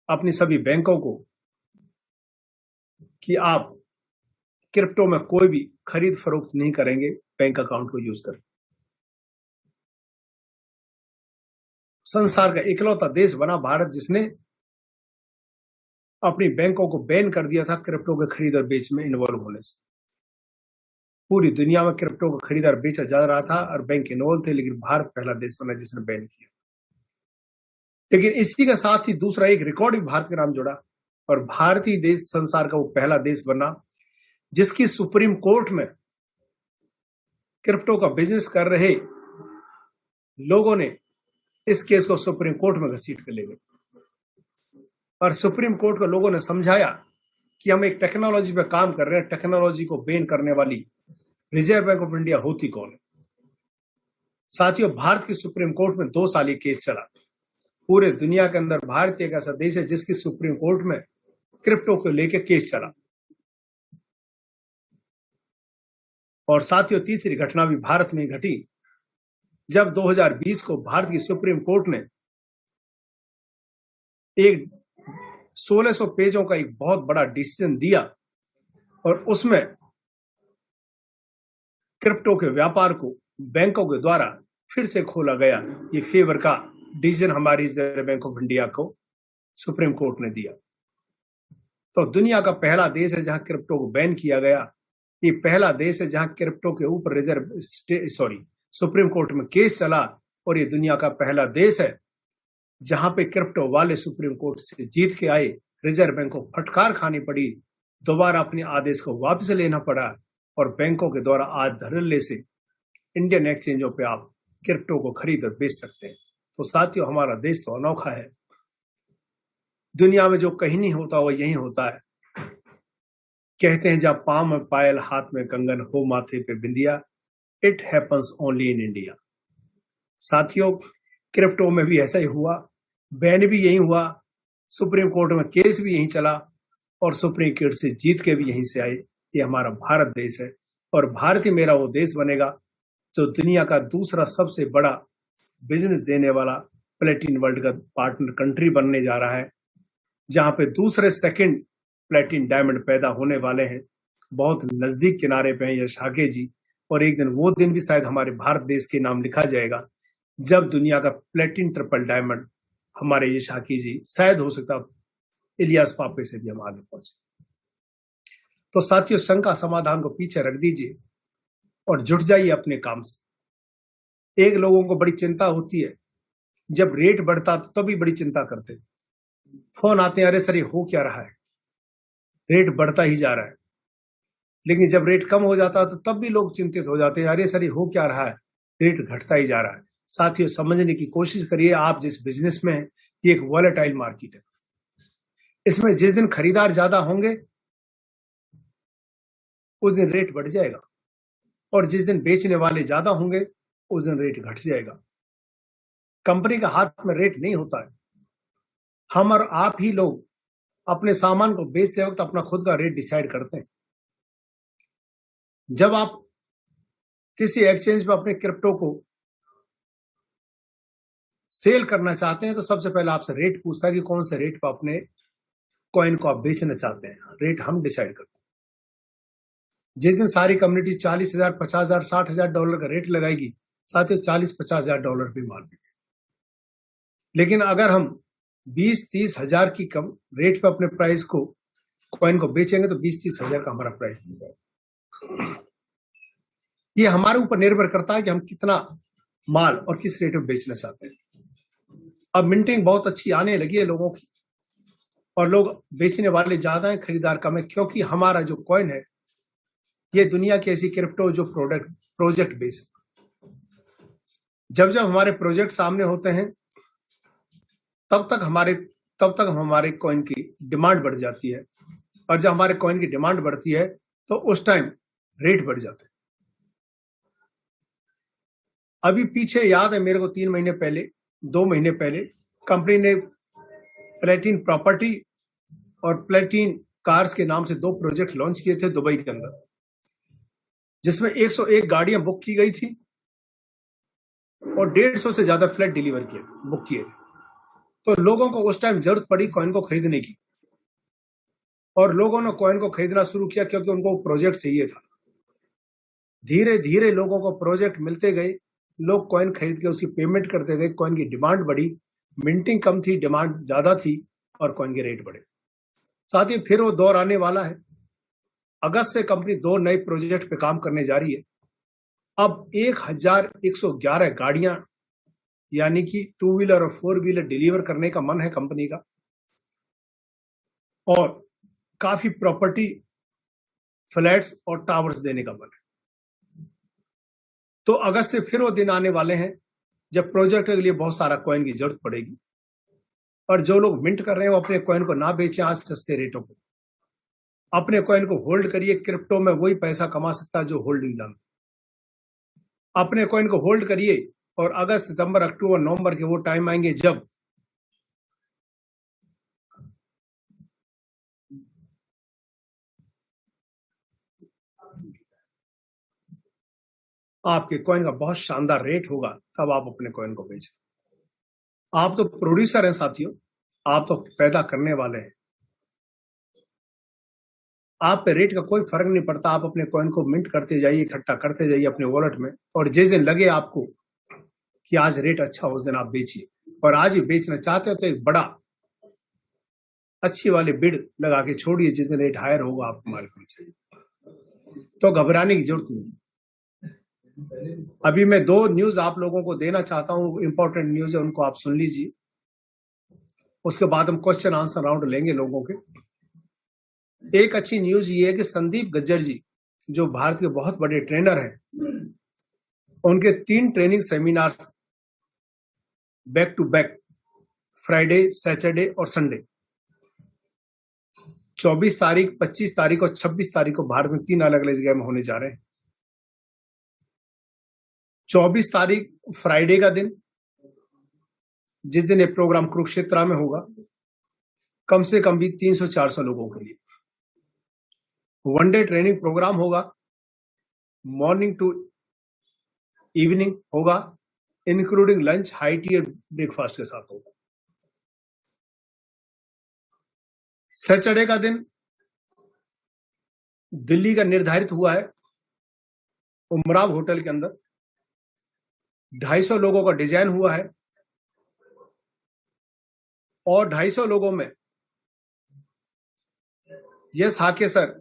अपनी सभी बैंकों को कि आप क्रिप्टो में कोई भी खरीद फरोख्त नहीं करेंगे बैंक अकाउंट को यूज कर। संसार का इकलौता देश बना भारत जिसने अपनी बैंकों को बैन कर दिया था क्रिप्टो के खरीद और बेच में इन्वॉल्व होने से। पूरी दुनिया में क्रिप्टो को खरीदा और बेचा जा रहा था और बैंक इन्वॉल्व थे, लेकिन भारत पहला देश बना जिसने बैन किया। लेकिन इसी के साथ ही दूसरा एक रिकॉर्ड भी भारत के नाम जुड़ा और भारतीय देश संसार का वो पहला देश बना जिसकी सुप्रीम कोर्ट में क्रिप्टो का बिजनेस कर रहे लोगों ने इस केस को सुप्रीम कोर्ट में घसीट कर ले गए। और सुप्रीम कोर्ट को लोगों ने समझाया कि हम एक टेक्नोलॉजी पे काम कर रहे हैं, टेक्नोलॉजी को बैन करने वाली रिजर्व बैंक ऑफ इंडिया होती कौन है। साथियों, भारत की सुप्रीम कोर्ट में 2 साल ये केस चला। पूरे दुनिया के अंदर भारत एक ऐसा देश है जिसकी सुप्रीम कोर्ट में क्रिप्टो को लेकर केस चला। और साथियों, तीसरी घटना भी भारत में घटी जब 2020 को भारत की सुप्रीम कोर्ट ने एक 1600 पेजों का एक बहुत बड़ा डिसीजन दिया और उसमें क्रिप्टो के व्यापार को बैंकों के द्वारा फिर से खोला गया। ये फेवर का डिसीजन हमारी रिजर्व बैंक ऑफ इंडिया को सुप्रीम कोर्ट ने दिया। तो दुनिया का पहला देश है जहां क्रिप्टो को बैन किया गया। ये पहला देश है जहां क्रिप्टो के ऊपर सुप्रीम कोर्ट में केस चला और ये दुनिया का पहला देश है जहां पे क्रिप्टो वाले सुप्रीम कोर्ट से जीत के आए। रिजर्व बैंक को फटकार खानी पड़ी, दोबारा अपने आदेश को वापस लेना पड़ा और बैंकों के द्वारा आज धड़ल्ले से इंडियन एक्सचेंजों पे आप क्रिप्टो को खरीद और बेच सकते हैं। तो साथियों, हमारा देश तो अनोखा है। दुनिया में जो कहीं नहीं होता वो यहीं होता है। कहते हैं जब पाँव में पायल हाथ में कंगन हो माथे पे बिंदिया, it happens only in India. साथियों, क्रिप्टो में भी ऐसा ही हुआ, बैन भी यही हुआ, सुप्रीम कोर्ट में केस भी यहीं चला और सुप्रीम कोर्ट से जीत के भी यहीं से आए। ये हमारा भारत देश है और भारत ही मेरा वो देश बनेगा जो दुनिया का दूसरा सबसे बड़ा बिजनेस देने वाला प्लेटिन वर्ल्ड का पार्टनर कंट्री बनने जा रहा है, जहां पे दूसरे सेकंड प्लेटिन डायमंड पैदा होने वाले हैं। बहुत नजदीक किनारे पे हैं यश हाके जी, और एक दिन वो दिन भी शायद हमारे भारत देश के नाम लिखा जाएगा जब दुनिया का प्लेटिन ट्रिपल डायमंड हमारे यश हाके जी, शायद हो सकता इलियास पापे से भी हम आगे पहुंचे। तो साथियों, शंका समाधान को पीछे रख दीजिए और जुट जाइए अपने काम से। एक लोगों को बड़ी चिंता होती है जब रेट बढ़ता तो तभी बड़ी चिंता करते हैं, फोन आते हैं, अरे सर ये हो क्या रहा है, रेट बढ़ता ही जा रहा है। लेकिन जब रेट कम हो जाता तो तब भी लोग चिंतित हो जाते हैं, अरे सर ये हो क्या रहा है, रेट घटता ही जा रहा है। साथियों, समझने की कोशिश करिए, आप जिस बिजनेस में हैं ये एक वॉलेटाइल मार्केट है। इसमें जिस दिन खरीदार ज्यादा होंगे उस दिन रेट बढ़ जाएगा और जिस दिन बेचने वाले ज्यादा होंगे उस दिन रेट घट जाएगा। कंपनी का हाथ में रेट नहीं होता है, हम और आप ही लोग अपने सामान को बेचते वक्त अपना खुद का रेट डिसाइड करते हैं। जब आप किसी एक्सचेंज पर अपने क्रिप्टो को सेल करना चाहते हैं तो सबसे पहले आपसे रेट पूछता है कि कौन से रेट पर अपने कॉइन को आप बेचना चाहते हैं। रेट हम डिसाइड करते हैं। जिस दिन सारी कम्युनिटी 40,000, 50,000, 60,000 डॉलर का रेट लगाएगी, साथ ही 40-50,000 डॉलर भी माल बिकेगा। लेकिन अगर हम 20-30 हजार की कम रेट पे अपने प्राइस को कॉइन को बेचेंगे तो 20-30 हजार का हमारा प्राइस मिल जाएगा। ये हमारे ऊपर निर्भर करता है कि हम कितना माल और किस रेट में बेचना चाहते हैं। अब मिंटिंग बहुत अच्छी आने लगी है लोगों की और लोग बेचने वाले ज्यादा हैं, खरीदार कम है, क्योंकि हमारा जो कॉइन है ये दुनिया की ऐसी क्रिप्टो जो प्रोजेक्ट बेस है। जब जब हमारे प्रोजेक्ट सामने होते हैं तब तक हमारे कॉइन की डिमांड बढ़ जाती है और जब हमारे कॉइन की डिमांड बढ़ती है तो उस टाइम रेट बढ़ जाते हैं। अभी पीछे याद है मेरे को 2 महीने पहले कंपनी ने प्लेटिन प्रॉपर्टी और प्लेटिन कार्स के नाम से 2 प्रोजेक्ट लॉन्च किए थे दुबई के अंदर, जिसमें 101 गाड़ियां बुक की गई थी और 150 से ज्यादा फ्लैट बुक किए थे। तो लोगों को उस टाइम जरूरत पड़ी कॉइन को खरीदने की और लोगों ने कॉइन को खरीदना शुरू किया क्योंकि उनको प्रोजेक्ट चाहिए था। धीरे धीरे लोगों को प्रोजेक्ट मिलते गए, लोग कॉइन खरीद के उसकी पेमेंट करते गए, कॉइन की डिमांड बढ़ी, मिंटिंग कम थी, डिमांड ज्यादा थी और कॉइन के रेट बढ़े। साथ ही फिर वो दौर आने वाला है। अगस्त से कंपनी 2 नए प्रोजेक्ट पे काम करने जा रही है। अब 1111 गाड़ियां यानी कि 2 व्हीलर और 4 व्हीलर डिलीवर करने का मन है कंपनी का और काफी प्रॉपर्टी, फ्लैट्स और टावर्स देने का मन है। तो अगस्त से फिर वो दिन आने वाले हैं जब प्रोजेक्ट के लिए बहुत सारा कॉइन की जरूरत पड़ेगी और जो लोग मिंट कर रहे हैं वो अपने कॉइन को ना बेचें आज सस्ते रेटों पर, अपने कॉइन को होल्ड करिए। क्रिप्टो में वही पैसा कमा सकता है जो होल्डिंग जानता। अपने कॉइन को होल्ड करिए और अगस्त, सितंबर, अक्टूबर, नवंबर के वो टाइम आएंगे जब आपके कॉइन का बहुत शानदार रेट होगा, तब आप अपने कॉइन को बेचें। आप तो प्रोड्यूसर हैं साथियों, आप तो पैदा करने वाले हैं। आप पे रेट का कोई फर्क नहीं पड़ता। आप अपने कॉइन को मिंट करते जाइए, इकट्ठा करते जाइए अपने वॉलेट में और जिस दिन लगे आपको कि आज रेट अच्छा हो उस दिन आप बेचिए। और आज भी बेचना चाहते हो तो एक बड़ा अच्छी वाली बिड लगा के छोड़िए, जिस दिन रेट हायर होगा आप माल बेचिए। तो घबराने की जरूरत नहीं। अभी मैं 2 न्यूज आप लोगों को देना चाहता हूं, इंपॉर्टेंट न्यूज है, उनको आप सुन लीजिए। उसके बाद हम क्वेश्चन आंसर राउंड लेंगे लोगों के। एक अच्छी न्यूज ये है कि संदीप गज्जर जी जो भारत के बहुत बड़े ट्रेनर हैं, उनके 3 training seminars back to back Friday, Saturday और संडे 24 तारीख, 25 तारीख और 26 तारीख को भारत में 3 अलग अलग जगह में होने जा रहे हैं। 24 तारीख फ्राइडे का दिन, जिस दिन ये प्रोग्राम कुरुक्षेत्र में होगा, कम से कम भी 300-400 लोगों के लिए 1 डे ट्रेनिंग प्रोग्राम होगा। मॉर्निंग टू इवनिंग होगा, इंक्लूडिंग लंच, हाई टी और ब्रेकफास्ट के साथ होगा। सैटरडे का दिन दिल्ली का निर्धारित हुआ है उमराव होटल के अंदर, 250 लोगों का डिजाइन हुआ है और 250 लोगों में यस हाके सर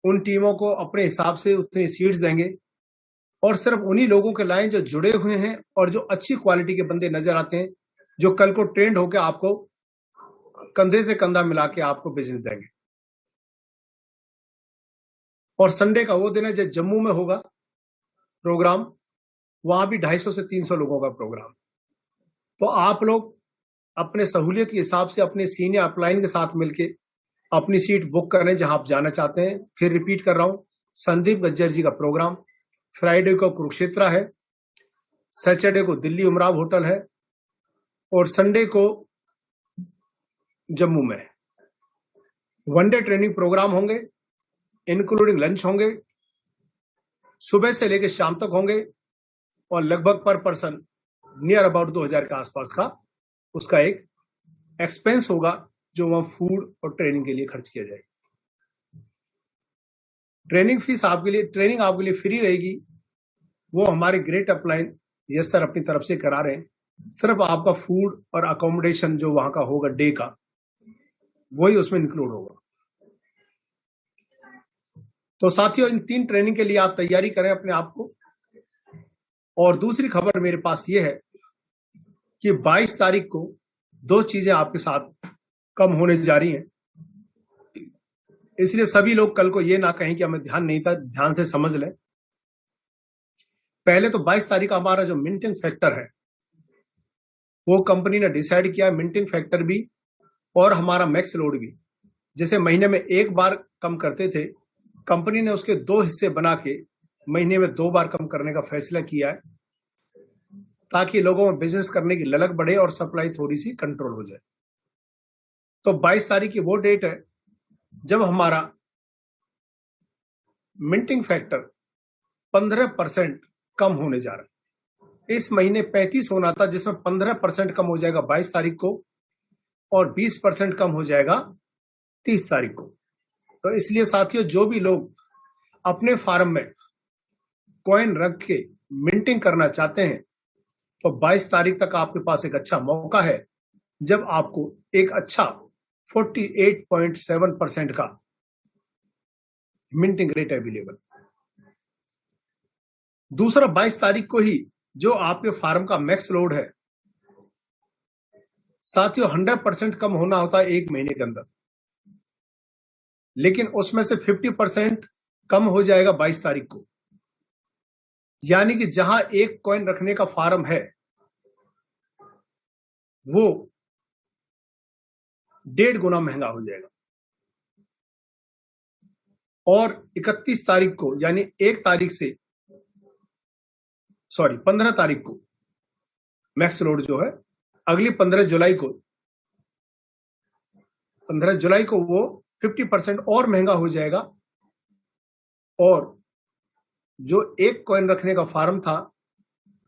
उन टीमों को अपने हिसाब से उतनी सीट्स देंगे और सिर्फ उन्हीं लोगों के लाइन जो जुड़े हुए हैं और जो अच्छी क्वालिटी के बंदे नजर आते हैं, जो कल को ट्रेंड होकर आपको कंधे से कंधा मिला के आपको बिजनेस देंगे। और संडे का वो दिन है जब जम्मू में होगा प्रोग्राम, वहां भी 250 से 300 लोगों का प्रोग्राम। तो आप लोग अपने सहूलियत के हिसाब से अपने सीनियर अपलाइन के साथ मिलके अपनी सीट बुक करें जहां आप जाना चाहते हैं। फिर रिपीट कर रहा हूं, संदीप गज्जर जी का प्रोग्राम फ्राइडे को कुरुक्षेत्र है, सैटरडे को दिल्ली उमराव होटल है और संडे को जम्मू में है। 1 डे ट्रेनिंग प्रोग्राम होंगे, इंक्लूडिंग लंच होंगे, सुबह से लेकर शाम तक होंगे और लगभग पर पर्सन नियर अबाउट 2000 के आसपास का उसका एक एक्सपेंस होगा जो वहां फूड और ट्रेनिंग के लिए खर्च किया जाएगा। ट्रेनिंग आपके लिए फ्री रहेगी। वो हमारे ग्रेट अपलाइन यस सर अपनी तरफ से करा रहे हैं। सिर्फ आपका फूड और अकोमोडेशन जो वहां का होगा डे का, वही उसमें इंक्लूड होगा। तो साथियों, इन 3 ट्रेनिंग के लिए आप तैयारी करें अपने आप को। और दूसरी खबर मेरे पास ये है कि 22 तारीख को 2 चीजें आपके साथ कम होने जा रही हैं, इसलिए सभी लोग कल को ये ना कहें कि हमें ध्यान नहीं था, ध्यान से समझ लें। पहले तो 22 तारीख का हमारा जो मिंटिंग फैक्टर है वो कंपनी ने डिसाइड किया, मिंटिंग फैक्टर भी और हमारा मैक्स लोड भी। जैसे महीने में 1 बार कम करते थे, कंपनी ने उसके 2 हिस्से बना के महीने में 2 बार कम करने का फैसला किया है, ताकि लोगों में बिजनेस करने की ललक बढ़े और सप्लाई थोड़ी सी कंट्रोल हो जाए। तो 22 तारीख की वो डेट है जब हमारा मिंटिंग फैक्टर 15% कम होने जा रहा है। इस महीने 35 होना था, जिसमें 15% कम हो जाएगा 22 तारीख को और 20% कम हो जाएगा 30 तारीख को। तो इसलिए साथियों, जो भी लोग अपने फार्म में कॉइन रख के मिंटिंग करना चाहते हैं, तो 22 तारीख तक आपके पास एक अच्छा मौका है जब आपको एक अच्छा 48.7% का मिंटिंग रेट अवेलेबल। दूसरा, 22 तारीख को ही जो आपके फार्म का मैक्स लोड है साथियों 100% कम होना होता है 1 महीने के अंदर, लेकिन उसमें से 50% कम हो जाएगा 22 तारीख को। यानी कि जहां 1 कॉइन रखने का फार्म है वो 1.5 गुना महंगा हो जाएगा। और 31 तारीख को यानी 15 तारीख को मैक्स लोड जो है, अगली 15 जुलाई को वो 50% और महंगा हो जाएगा और जो 1 कॉइन रखने का फार्म था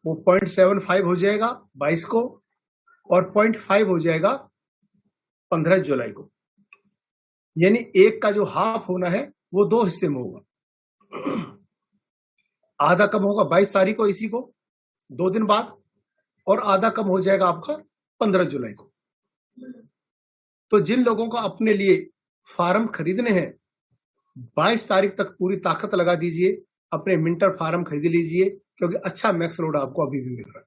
वो 0.75 हो जाएगा 22 को और 0.5 हो जाएगा 15 जुलाई को। यानी 1 का जो हाफ होना है वो 2 हिस्से में होगा। आधा कम होगा 22 तारीख को इसी को 2 दिन बाद, और आधा कम हो जाएगा आपका 15 जुलाई को। तो जिन लोगों को अपने लिए फार्म खरीदने हैं 22 तारीख तक पूरी ताकत लगा दीजिए, अपने मिंटर फार्म खरीद लीजिए, क्योंकि अच्छा मैक्स लोड आपको अभी भी मिल रहा है।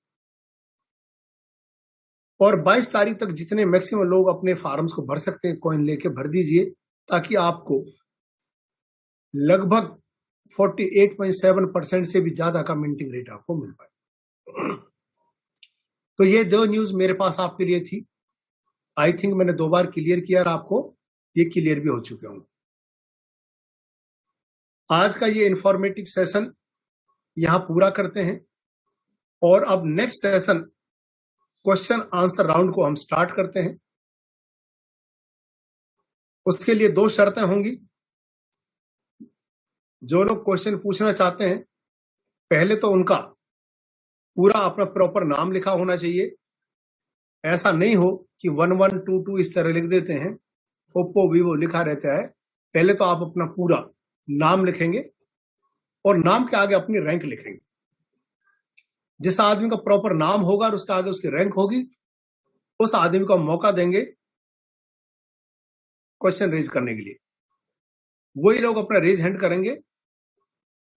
और 22 तारीख तक जितने मैक्सिमम लोग अपने फार्म्स को भर सकते हैं कॉइन लेके भर दीजिए, ताकि आपको लगभग 48.7% से भी ज्यादा का मिंटिंग रेट आपको मिल पाए। तो ये 2 न्यूज मेरे पास आपके लिए थी। आई थिंक मैंने 2 बार क्लियर किया आपको ये क्लियर भी हो चुके होंगे। आज का ये इंफॉर्मेटिव सेशन यहां पूरा करते हैं और अब next session question answer round को हम स्टार्ट करते हैं। उसके लिए 2 शर्तें होंगी। जो लोग क्वेश्चन पूछना चाहते हैं, पहले तो उनका पूरा अपना प्रॉपर नाम लिखा होना चाहिए। ऐसा नहीं हो कि 1122 इस तरह लिख देते हैं, ओप्पो वीवो लिखा रहता है। पहले तो आप अपना पूरा नाम लिखेंगे और नाम के आगे अपनी रैंक लिखेंगे। जिस आदमी का प्रॉपर नाम होगा और उसके आगे उसकी रैंक होगी, उस आदमी को मौका देंगे क्वेश्चन रेज करने के लिए। वही लोग अपना रेज हैंड करेंगे।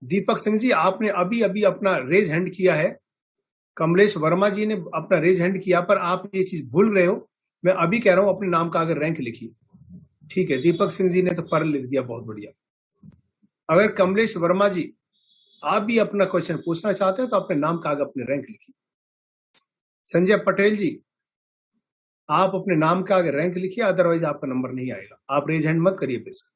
दीपक सिंह जी, आपने अभी अभी अपना रेज हैंड किया है। कमलेश वर्मा जी ने अपना रेज हैंड किया, पर आप ये चीज भूल रहे हो। मैं अभी कह रहा हूं अपने नाम का आगे रैंक लिखिए। ठीक है, दीपक सिंह जी ने तो पर लिख दिया, बहुत बढ़िया। अगर कमलेश वर्मा जी आप भी अपना क्वेश्चन पूछना चाहते हो तो अपने नाम का आगे अपने रैंक लिखिए। संजय पटेल जी, आप अपने नाम के आगे रैंक लिखिए, अदरवाइज आपका नंबर नहीं आएगा। आप रेज हैंड मत करिए बेशक।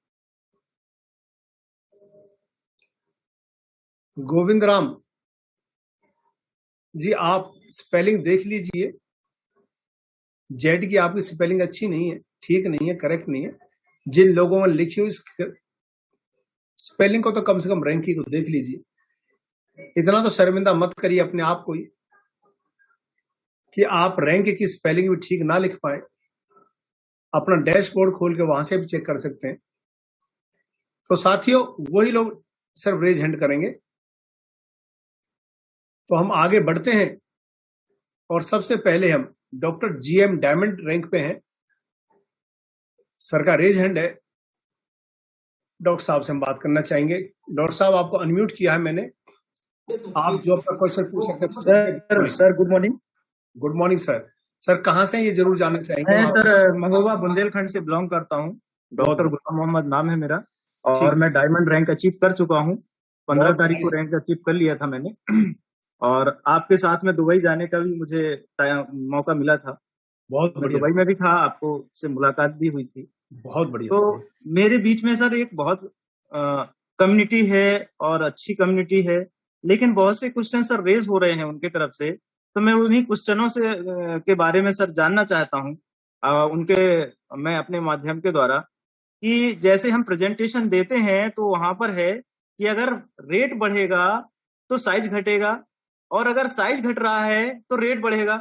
गोविंद राम जी, आप स्पेलिंग देख लीजिए। जेड की आपकी स्पेलिंग अच्छी नहीं है, ठीक नहीं है, करेक्ट नहीं है। जिन लोगों ने लिखी हुई स्पेलिंग को तो कम से कम रैंकिंग को देख लीजिए। इतना तो शर्मिंदा मत करिए अपने आप को कि आप रैंक की स्पेलिंग भी ठीक ना लिख पाए। अपना डैशबोर्ड खोल के वहां से भी चेक कर सकते हैं। तो साथियों, वही लोग सिर्फ रेज हैंड करेंगे। तो हम आगे बढ़ते हैं और सबसे पहले हम डॉक्टर जीएम डायमंड रैंक पे हैं। सर का रेज हैंड है। डॉक्टर साहब से हम बात करना चाहेंगे। डॉक्टर साहब, आपको अनम्यूट किया है मैंने। आप जो अपना क्वेश्चन पूछ सकते हैं। Sir good morning. Good morning sir. Sir कहाँ से ये जरूर जानना चाहेंगे। मैं सर महोबा बुंदेलखंड से बिलोंग करता हूँ। डॉक्टर गुलाम मोहम्मद नाम है मेरा और मैं डायमंड रैंक अचीव कर चुका हूँ। 15 तारीख को रैंक अचीव कर लिया था मैंने और आपके साथ में दुबई जाने का भी मुझे मौका मिला था। बहुत बढ़िया। दुबई में भी था, आपको से मुलाकात भी हुई थी। बहुत बढ़िया। तो मेरे बीच में सर एक बहुत कम्युनिटी है और अच्छी कम्युनिटी है, लेकिन बहुत से क्वेश्चन सर रेज हो रहे हैं उनके तरफ से। तो मैं उन्हीं क्वेश्चनों से के बारे में सर जानना चाहता हूँ मैं अपने माध्यम के द्वारा कि जैसे हम प्रेजेंटेशन देते हैं तो वहां पर है कि अगर रेट बढ़ेगा तो साइज घटेगा और अगर साइज घट रहा है तो रेट बढ़ेगा।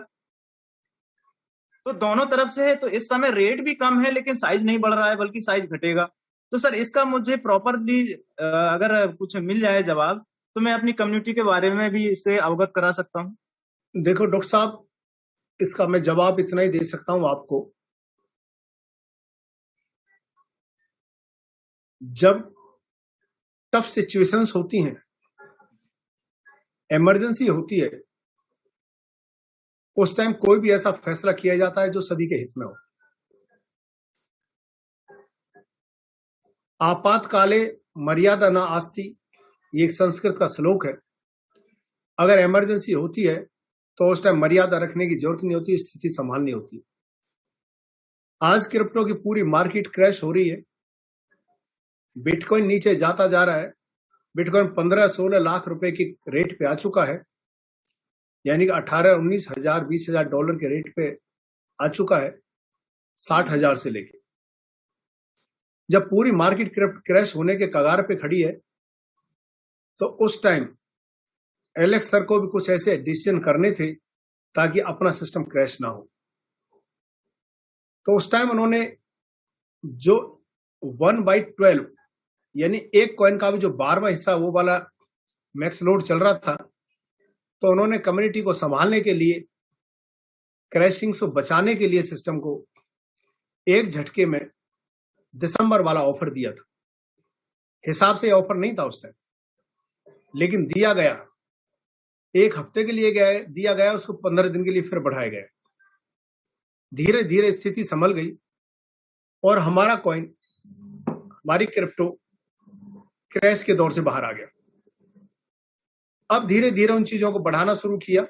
तो दोनों तरफ से है। तो इस समय रेट भी कम है लेकिन साइज नहीं बढ़ रहा है बल्कि साइज घटेगा। तो सर इसका मुझे प्रॉपरली अगर कुछ मिल जाए जवाब तो मैं अपनी कम्युनिटी के बारे में भी इससे अवगत करा सकता हूँ। देखो डॉक्टर साहब, इसका मैं जवाब इतना ही दे सकता हूं आपको। जब टफ सिचुएशंस होती हैं, इमरजेंसी होती है, उस टाइम कोई भी ऐसा फैसला किया जाता है जो सभी के हित में हो। आपातकाले मर्यादा न आस्ति, ये एक संस्कृत का श्लोक है। अगर इमरजेंसी होती है तो उस टाइम मर्यादा रखने की जरूरत नहीं होती, स्थिति संभालनी होती है। आज क्रिप्टो की पूरी मार्केट क्रैश हो रही है। बिटकॉइन नीचे जाता जा रहा है। बिटकॉइन 15-16 लाख रुपए की रेट पे आ चुका है, यानी कि 18-19 हजार $20,000 के रेट पे आ चुका है, 60,000 से लेके। जब पूरी मार्केट क्रैश होने के कगार पे खड़ी है तो उस टाइम एलेक्स सर को भी कुछ ऐसे डिसीजन करने थे ताकि अपना सिस्टम क्रैश ना हो। तो उस टाइम उन्होंने जो 1/12 यानी एक कॉइन का भी जो 12वां हिस्सा वो वाला मैक्स लोड चल रहा था, तो उन्होंने कम्युनिटी को संभालने के लिए, क्रैशिंग से बचाने के लिए सिस्टम को एक झटके में दिसंबर वाला ऑफर दिया था। हिसाब से ऑफर नहीं था उस टाइम, लेकिन दिया गया। एक हफ्ते के लिए दिया गया, उसको 15 दिन के लिए फिर बढ़ाया गया। धीरे धीरे स्थिति संभल गई और हमारा कॉइन, हमारी क्रिप्टो क्रैश के दौर से बाहर आ गया। अब धीरे धीरे उन चीजों को बढ़ाना शुरू किया।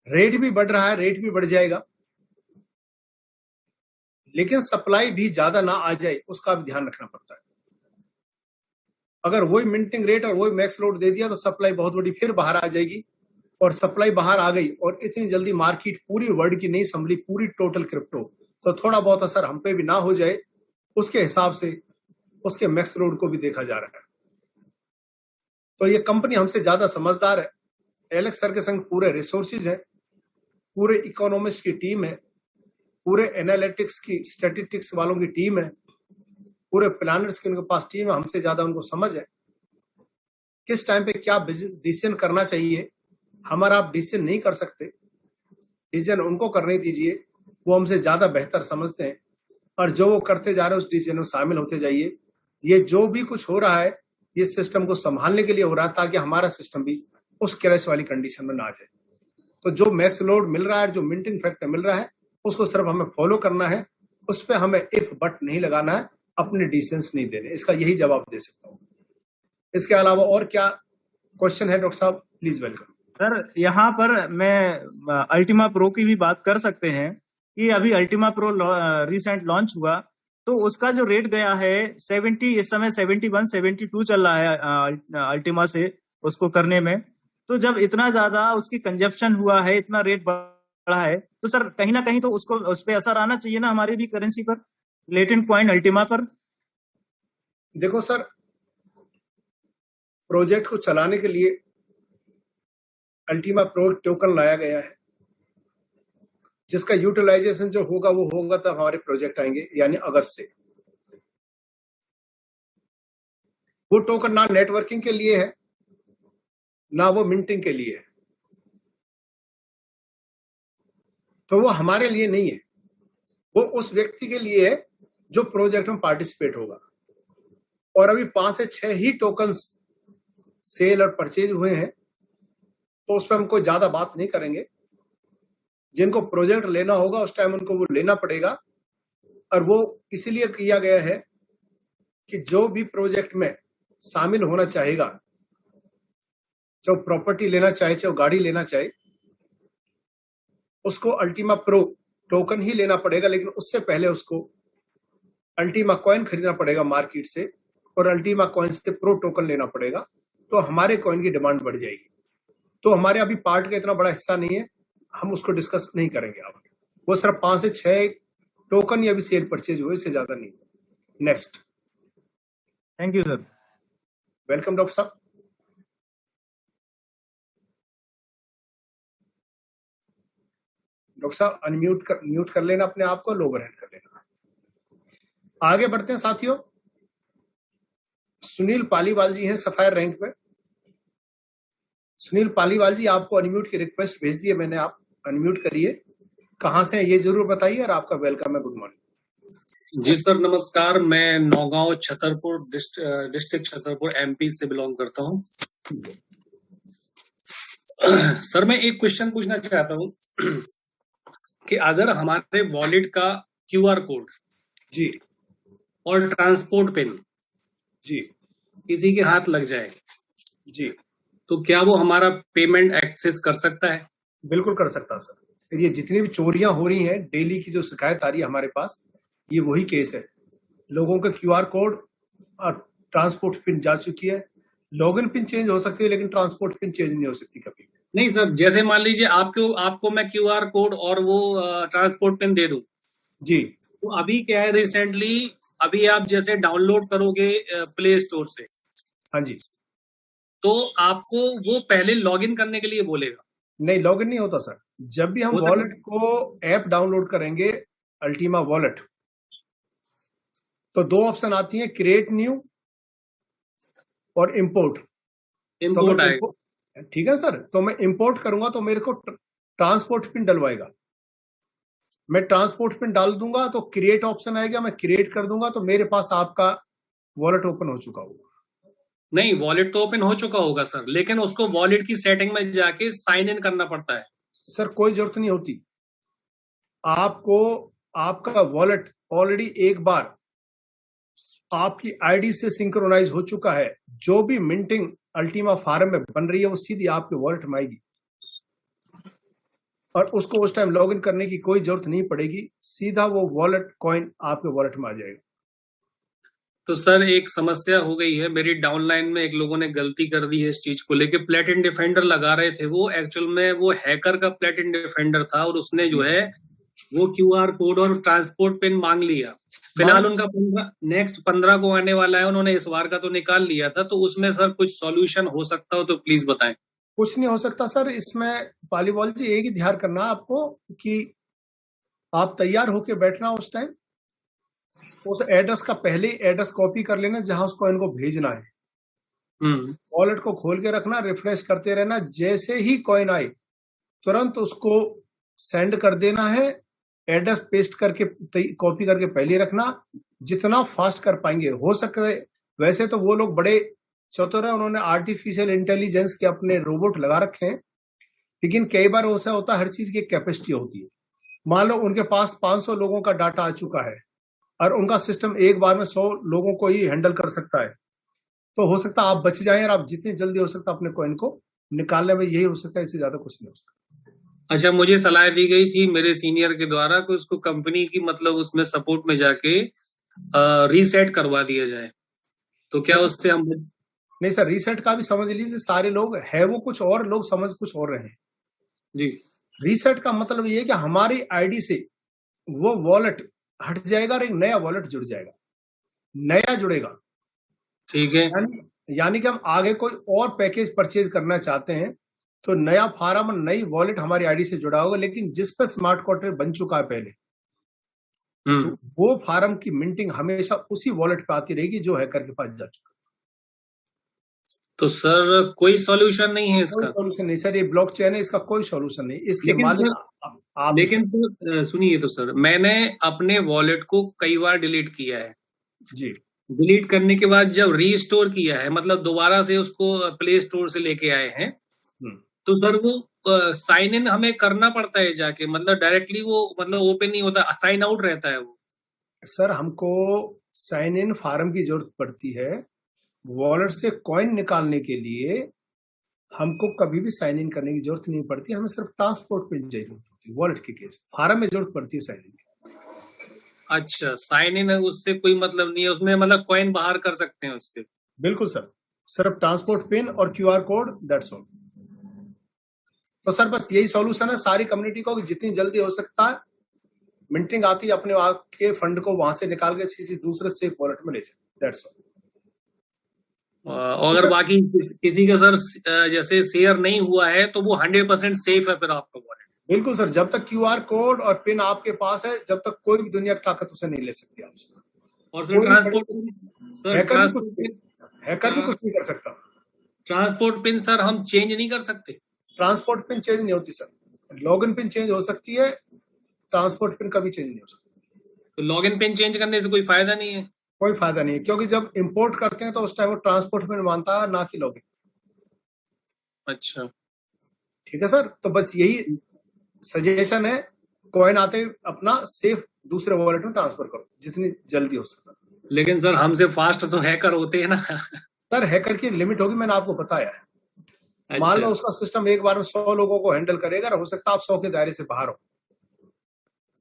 रेट भी बढ़ रहा है, रेट भी बढ़ जाएगा, लेकिन सप्लाई भी ज्यादा ना आ जाए उसका भी ध्यान रखना पड़ता है। अगर वही मिंटिंग रेट और वही मैक्स लोड दे दिया तो सप्लाई बहुत बड़ी फिर बाहर आ जाएगी, और सप्लाई बाहर आ गई और इतनी जल्दी मार्केट पूरी वर्ल्ड की नहीं संभली, पूरी टोटल क्रिप्टो, तो थोड़ा बहुत असर हम पे भी ना हो जाए, उसके हिसाब से उसके मैक्स लोड को भी देखा जा रहा है। तो ये कंपनी हमसे ज्यादा समझदार है। एलेक्स सर के संग पूरे रिसोर्सेज है, पूरे इकोनॉमिस्ट की टीम है, पूरे एनालिटिक्स की स्टैटिस्टिक्स वालों की टीम है, पूरे प्लानर्स की उनके पास टीम है। हमसे ज्यादा उनको समझ है किस टाइम पे क्या डिसीजन करना चाहिए। हमारा आप डिसीजन नहीं कर सकते, डिसीजन उनको करने दीजिए, वो हमसे ज्यादा बेहतर समझते हैं, और जो वो करते जा रहे हैं उस डिसीजन में शामिल होते जाइए। ये जो भी कुछ हो रहा है ये सिस्टम को संभालने के लिए हो रहा है, ताकि हमारा सिस्टम भी उस क्रैश वाली कंडीशन में ना आ जाए। तो जो मैक्स लोड मिल रहा है, जो मिंटिंग फैक्टर मिल रहा है, उसको सिर्फ हमें फॉलो करना है, उस पर हमें इफ बट नहीं लगाना है, अपने डिसीजंस नहीं देने। इसका यही जवाब दे सकता हूँ। इसके अलावा और क्या क्वेश्चन है डॉक्टर साहब? Please welcome. सर यहाँ पर मैं अल्टीमा प्रो की भी बात कर सकते हैं कि अभी अल्टीमा प्रो रिसेंट लॉन्च हुआ, तो उसका जो रेट गया है 70, इस समय 71, 72 चल रहा है अल्टीमा से उसको करने में। तो जब इतना ज्यादा उसकी कंजप्शन हुआ है, इतना रेट बढ़ा है, तो सर कहीं ना कहीं तो उसको उस पर असर आना चाहिए ना हमारी भी करेंसी पर, लेटेंट पॉइंट अल्टीमा पर। देखो सर, प्रोजेक्ट को चलाने के लिए अल्टीमा प्रो टोकन लाया गया है, जिसका यूटिलाइजेशन जो होगा वो होगा तो हमारे प्रोजेक्ट आएंगे, यानी अगस्त से। वो टोकन ना नेटवर्किंग के लिए है ना वो मिंटिंग के लिए है, तो वो हमारे लिए नहीं है, वो उस व्यक्ति के लिए है जो प्रोजेक्ट में पार्टिसिपेट होगा। और अभी 5 से 6 ही टोकन्स सेल और परचेज हुए हैं, तो उस पर हम कोई ज्यादा बात नहीं करेंगे। जिनको प्रोजेक्ट लेना होगा उस टाइम उनको वो लेना पड़ेगा, और वो इसीलिए किया गया है कि जो भी प्रोजेक्ट में शामिल होना चाहेगा, जो प्रॉपर्टी लेना चाहे, चाहे गाड़ी लेना चाहे, उसको अल्टीमा प्रो टोकन ही लेना पड़ेगा। लेकिन उससे पहले उसको अल्टीमा कॉइन खरीदना पड़ेगा मार्केट से, और अल्टीमा कॉइन से प्रो टोकन लेना पड़ेगा, तो हमारे कॉइन की डिमांड बढ़ जाएगी। तो हमारे अभी पार्ट का इतना बड़ा हिस्सा नहीं है, हम उसको डिस्कस नहीं करेंगे अब। वो सिर्फ 5 से 6 टोकन ही अभी सेल परचेज हुए, इससे ज्यादा नहीं। Next. Thank you sir. Welcome doctor साहब। डॉक्टर साहब म्यूट कर लेना अपने आप को, लोअर हैंड कर लेना। आगे बढ़ते हैं साथियों। सुनील पालीवाल जी हैं सफायर रैंक पे। सुनील पालीवाल जी, आपको अनम्यूट की रिक्वेस्ट भेज दी है मैंने, आप अनम्यूट करिए। कहां से है ये जरूर बताइए, और आपका वेलकम है। Good morning. जी सर नमस्कार, मैं नौगांव छतरपुर डिस्ट्रिक्ट छतरपुर एमपी से बिलोंग करता हूँ। सर मैं एक क्वेश्चन पूछना चाहता हूँ कि अगर हमारे वॉलेट का क्यूआर कोड जी और ट्रांसपोर्ट पिन जी किसी के हाथ लग जाए जी, तो क्या वो हमारा पेमेंट एक्सेस कर सकता है? बिल्कुल कर सकता सर। ये जितनी भी चोरियां हो रही हैं, डेली की जो शिकायत आ रही है हमारे पास, ये वही केस है। लोगों का क्यूआर कोड और ट्रांसपोर्ट पिन जा चुकी है। लॉगिन पिन चेंज हो सकती है, लेकिन ट्रांसपोर्ट पिन चेंज नहीं हो सकती कभी। नहीं सर, जैसे मान लीजिए आपको मैं क्यूआर कोड और वो ट्रांसपोर्ट पिन दे दूं जी, तो अभी क्या है, रिसेंटली अभी आप जैसे डाउनलोड करोगे प्ले स्टोर से, हाँ जी, तो आपको वो पहले लॉगिन करने के लिए बोलेगा। नहीं लॉगिन नहीं होता सर। जब भी हम वॉलेट को ऐप डाउनलोड करेंगे, अल्टीमा वॉलेट, तो 2 ऑप्शन आती हैं, क्रिएट न्यू और इंपोर्ट। इंपोर्ट आएगा, ठीक है सर। तो मैं इंपोर्ट करूंगा तो मेरे को ट्रांसपोर्ट पिन डलवाएगा। मैं ट्रांसपोर्ट पिन डाल दूंगा तो क्रिएट ऑप्शन आएगा, मैं क्रिएट कर दूंगा तो मेरे पास आपका वॉलेट ओपन हो चुका होगा। नहीं, वॉलेट तो ओपन हो चुका होगा सर, लेकिन उसको वॉलेट की सेटिंग में जाके साइन इन करना पड़ता है। सर कोई जरूरत नहीं होती, आपको आपका वॉलेट ऑलरेडी एक बार आपकी आईडी से सिंक्रोनाइज हो चुका है। जो भी मिंटिंग अल्टीमा फार्म में बन रही है वो सीधी आपके वॉलेट में आएगी। और उसको उस टाइम लॉगिन करने की कोई जरूरत नहीं पड़ेगी, सीधा वो वॉलेट कॉइन आपके वॉलेट में आ जाएगा। तो सर एक समस्या हो गई है मेरी डाउनलाइन में, एक लोगों ने गलती कर दी है इस चीज को लेके। प्लेटिन डिफेंडर लगा रहे थे, वो एक्चुअल में वो हैकर का प्लेटिन डिफेंडर था और उसने जो है वो क्यूआर कोड और ट्रांसपोर्ट पिन मांग लिया। फिलहाल उनका नेक्स्ट 15 को आने वाला है, उन्होंने इस बार का तो निकाल लिया था, तो उसमें सर कुछ सॉल्यूशन हो सकता हो तो प्लीज बताएं। कुछ नहीं हो सकता सर इसमें, पालीवाल जी एक ही ध्यान करना आपको कि आप तैयार होके बैठना उस टाइम, उस एड्रेस का पहले एड्रेस कॉपी कर लेना जहां उस कॉइन को भेजना है। वॉलेट को खोल के रखना, रिफ्रेश करते रहना, जैसे ही कॉइन आए तुरंत उसको सेंड कर देना है। एड्रेस पेस्ट करके कॉपी करके पहले रखना, जितना फास्ट कर पाएंगे हो सके। वैसे तो वो लोग बड़े चतुर है, उन्होंने आर्टिफिशियल इंटेलिजेंस के अपने रोबोट लगा रखे हैं, लेकिन कई बार ऐसा होता है हर चीज की कैपेसिटी होती है। मान लो उनके पास 500 लोगों का डाटा आ चुका है और उनका सिस्टम एक बार में 100 लोगों को ही हैंडल कर सकता है, तो हो सकता है आप बच जाएं और आप जितनी जल्दी हो सकता है अपने कॉइन को निकालने में यही हो सकता है, इससे ज्यादा कुछ नहीं हो सकता। अच्छा, मुझे सलाह दी गई थी मेरे सीनियर के द्वारा कि उसको कंपनी की मतलब उसमें सपोर्ट में जाके रीसेट करवा दिया जाए, तो क्या उससे हम? नहीं सर, रीसेट का भी समझ लीजिए, सारे लोग है वो कुछ और, लोग समझ कुछ और रहे हैं जी। रीसेट का मतलब ये है कि हमारी आईडी से वो वॉलेट हट जाएगा और एक नया वॉलेट जुड़ जाएगा, नया जुड़ेगा। ठीक है। यानी कि हम आगे कोई और पैकेज परचेज करना चाहते हैं तो नया फार्म, नई वॉलेट हमारी आईडी से जुड़ा होगा, लेकिन जिस पे स्मार्ट कॉन्ट्रैक्ट बन चुका है पहले, तो वो फार्म की मिंटिंग हमेशा उसी वॉलेट पे आती रहेगी जो हैकर के पास जा चुका। तो सर कोई सॉल्यूशन नहीं है इसका? कोई सॉल्यूशन नहीं सर, ये ब्लॉकचेन है, इसका कोई सॉल्यूशन नहीं। इसके मालिक लेकिन तो सुनिए, तो सर मैंने अपने वॉलेट को कई बार डिलीट किया है जी। डिलीट करने के बाद जब रीस्टोर किया है, मतलब दोबारा से उसको प्ले स्टोर से लेके आए हैं, तो सर वो साइन इन हमें करना पड़ता है जाके, मतलब डायरेक्टली वो मतलब ओपन नहीं होता, साइन आउट रहता है वो? सर हमको साइन इन फार्म की जरूरत पड़ती है, वॉलेट से कॉइन निकालने के लिए हमको कभी भी साइन इन करने की जरूरत नहीं पड़ती, हमें सिर्फ ट्रांसपोर्ट पिन चाहिए होती है। वॉलेट के केस फार्म में जरूरत पड़ती है साइन इन। अच्छा, साइन इन उससे कोई मतलब नहीं है, उसमें मतलब कॉइन बाहर कर सकते हैं उससे? बिल्कुल सर, सिर्फ ट्रांसपोर्ट पिन और क्यूआर कोड, दैट्स ऑल। तो सर बस यही सॉल्यूशन है सारी कम्युनिटी को कि जितनी जल्दी हो सकता है मिंटिंग आती है, अपने के फंड को वहां से निकाल के किसी दूसरे सेफ वॉलेट में ले जाए, दैट्स ऑल। अगर बाकी किसी का सर जैसे शेयर नहीं हुआ है तो वो 100% सेफ है फिर आपका वॉलेट? बिल्कुल सर, जब तक क्यूआर कोड और पिन आपके पास है, जब तक कोई भी दुनिया की ताकत उसे नहीं ले सकती आपसे। और सर ट्रांसपोर्ट हैकर भी कुछ नहीं कर सकता। ट्रांसपोर्ट पिन सर हम चेंज नहीं कर सकते? ट्रांसपोर्ट पिन चेंज नहीं होती सर, लॉगिन पिन चेंज हो सकती है, ट्रांसपोर्ट पिन कभी चेंज नहीं हो सकती। तो लॉगिन पिन चेंज करने से कोई फायदा नहीं है? कोई फायदा नहीं है, क्योंकि जब इंपोर्ट करते हैं तो उस टाइम वो ट्रांसपोर्ट पिन मानता है, ना कि लॉगिन। अच्छा ठीक है सर, तो बस यही सजेशन है, कॉइन आते अपना सेफ दूसरे वॉलेट में ट्रांसफर करो जितनी जल्दी हो सकता। लेकिन सर हमसे फास्ट तो हैकर होते हैं ना? सर हैकर की एक लिमिट होगी, मैंने आपको बताया है। अच्छा। मान लो उसका सिस्टम एक बार में 100 लोगों को हैंडल करेगा, हो सकता है आप 100 के दायरे से बाहर हो।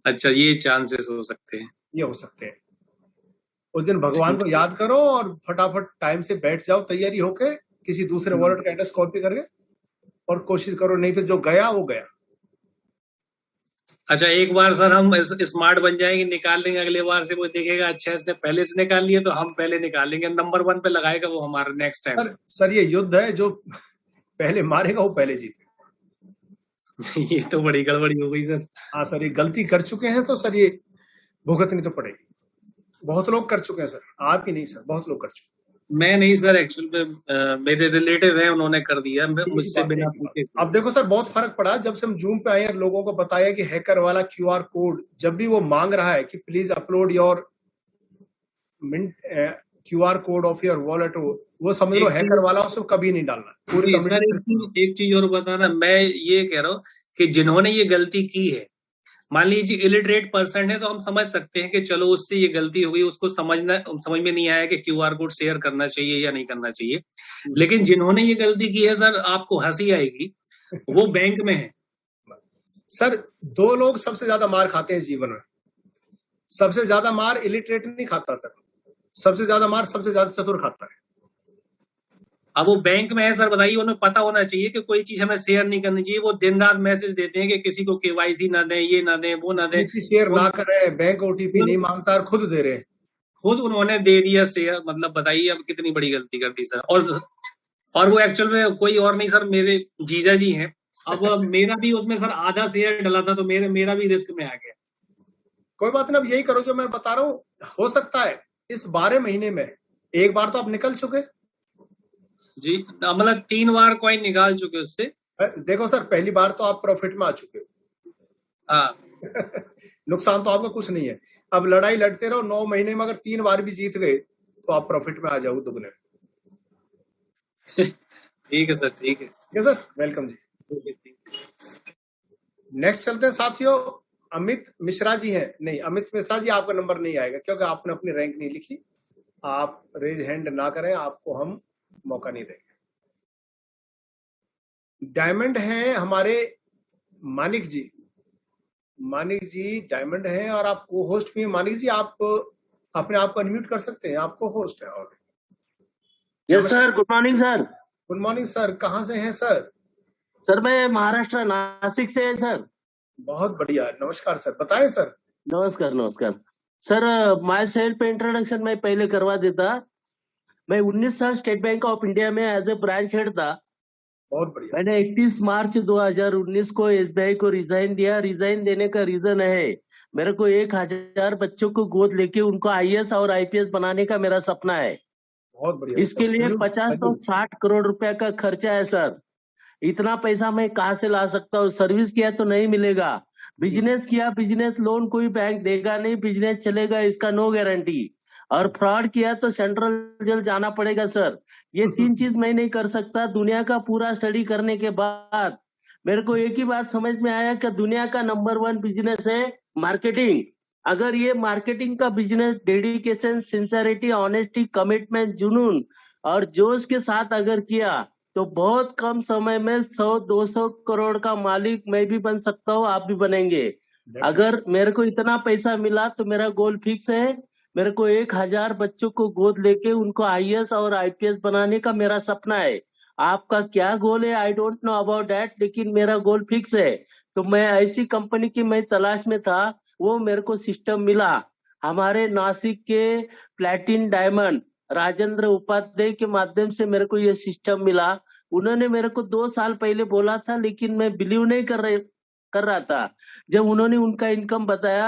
अच्छा, ये चांसेस हो सकते हैं? ये हो सकते हैं। उस दिन भगवान को याद करो और फटाफट टाइम से बैठ जाओ तैयारी होके, किसी दूसरे वॉलेट का एड्रेस कॉपी करके, और कोशिश करो, नहीं तो जो गया वो गया। अच्छा, एक बार सर हम स्मार्ट बन जाएंगे, निकाल लेंगे, अगले बार से वो देखेगा अच्छा इसने पहले से निकाल लिया तो हम पहले निकालेंगे, नंबर 1 पे लगाएगा वो हमारा नेक्स्ट टाइम। सर ये युद्ध है, जो पहले मारेगा वो पहले जीतेगा। ये तो बड़ी गड़बड़ी हो गई सर। हाँ सर, ये गलती कर चुके हैं तो सर ये भुगतनी तो पड़ेगी। बहुत लोग कर चुके हैं सर, आप ही नहीं सर, बहुत लोग कर चुके हैं। मैं नहीं सर, एक्चुअल में मेरे रिलेटिव हैं, उन्होंने कर दिया मुझसे बिना पूछे। अब देखो सर, बहुत फर्क पड़ा जब से हम जूम पे आए, लोगों को बताया कि हैकर वाला क्यूआर कोड जब भी वो मांग रहा है कि please upload your QR code of your wallet, वो समझ लो हैकर वाला, उसको कभी नहीं डालना। पूरी सर एक चीज और बताना, मैं ये कह रहा हूँ कि जिन्होंने ये गलती की है, मान लीजिए इलिटरेट पर्सन है तो हम समझ सकते हैं कि चलो उससे ये गलती हो गई, उसको समझ में नहीं आया कि क्यूआर कोड शेयर करना चाहिए या नहीं करना चाहिए। लेकिन जिन्होंने ये गलती की है सर, आपको हंसी आएगी, वो बैंक में है, सर 2 लोग सबसे ज्यादा मार खाते हैं जीवन में। सबसे ज्यादा मार इलिटरेट नहीं खाता सर, सबसे ज्यादा मार सबसे ज्यादा चतुर खाता है। अब वो बैंक में है सर, बताइए, उन्हें पता होना चाहिए कि कोई चीज हमें शेयर नहीं करनी चाहिए। वो दिन रात मैसेज देते हैं कि किसी को केवाईसी ना दें, ये ना दें, वो ना दें, शेयर ना करें, बैंक ओटीपी नहीं मांगता और खुद दे रहे हैं। खुद उन्होंने दे दिया शेयर। मतलब बताइए अब कितनी बड़ी गलती कर दी सर। और वो एक्चुअल में कोई और नहीं सर, मेरे जीजा जी हैं। अब मेरा भी उसमें सर आधा शेयर डला था, तो मेरा भी रिस्क में आ गया। कोई बात नहीं, अब यही करो जो मैं बता रहा हूँ। हो सकता है इस 12 महीने में एक बार तो आप निकल चुके जी, मतलब 3 बार कॉइन निकाल चुके उससे। देखो सर, पहली बार तो आप प्रॉफिट में आ चुके हो। हाँ नुकसान तो आपका कुछ नहीं है। अब लड़ाई लड़ते रहो, 9 महीने में अगर 3 बार भी जीत गए तो आप प्रॉफिट में आ जाओ दुगने। ठीक है सर, ठीक है। ठीक है सर, वेलकम जी। नेक्स्ट चलते हैं साथियों। अमित मिश्रा जी हैं। नहीं, अमित मिश्रा जी आपका नंबर नहीं आएगा क्योंकि आपने अपनी रैंक नहीं लिखी। आप रेज हैंड ना करें, आपको हम मौका नहीं देंगे। डायमंड है हमारे मानिक जी। मानिक जी डायमंड है और आप को होस्ट भी हैं। मानिक जी, आप अपने आप को अनम्यूट कर सकते हैं, आपको होस्ट है। और yes sir, good morning sir. Good morning sir, कहाँ से हैं सर? सर मैं महाराष्ट्र नासिक से है सर। बहुत बढ़िया, नमस्कार सर, बताएं सर। नमस्कार नमस्कार सर। माय सेल्फ इंट्रोडक्शन मैं पहले करवा देता। मैं 19 साल स्टेट बैंक ऑफ इंडिया में एज ए ब्रांच हेड था। बहुत बढ़िया। मैंने 31 मार्च 2019 को एसबीआई को रिजाइन दिया। रिजाइन देने का रीजन है, मेरे को 1000 बच्चों को गोद लेके उनको आईएएस और आईपीएस बनाने का मेरा सपना है। बहुत बढ़िया। इसके लिए 50 से 60 करोड़ रुपए का खर्चा है सर। इतना पैसा मैं कहाँ से ला सकता हूँ? सर्विस किया तो नहीं मिलेगा, बिजनेस किया, बिजनेस लोन कोई बैंक देगा नहीं, बिजनेस चलेगा इसका नो गारंटी, और फ्रॉड किया तो सेंट्रल जेल जाना पड़ेगा सर। ये 3 चीज मैं नहीं कर सकता। दुनिया का पूरा स्टडी करने के बाद मेरे को एक ही बात समझ में आया कि दुनिया का नंबर 1 बिजनेस है मार्केटिंग। अगर ये मार्केटिंग का business dedication, sincerity, honesty, commitment, जुनून और जोश के साथ अगर किया तो बहुत कम समय में 100-200 करोड़ का मालिक मैं भी बन सकता हूँ, आप भी बनेंगे। अगर मेरे को इतना पैसा मिला तो मेरा गोल फिक्स है। मेरे को 1000 बच्चों को गोद लेके उनको आईएएस और आईपीएस बनाने का मेरा सपना है। आपका क्या गोल है I don't know about that, लेकिन मेरा गोल फिक्स है। तो मैं ऐसी कंपनी की मैं तलाश में था, वो मेरे को सिस्टम मिला। हमारे नासिक के प्लैटिन डायमंड राजेंद्र उपाध्याय के माध्यम से मेरे को ये सिस्टम मिला। उन्होंने मेरे को 2 साल पहले बोला था, लेकिन मैं बिलीव नहीं कर रहा था। जब उन्होंने उनका इनकम बताया,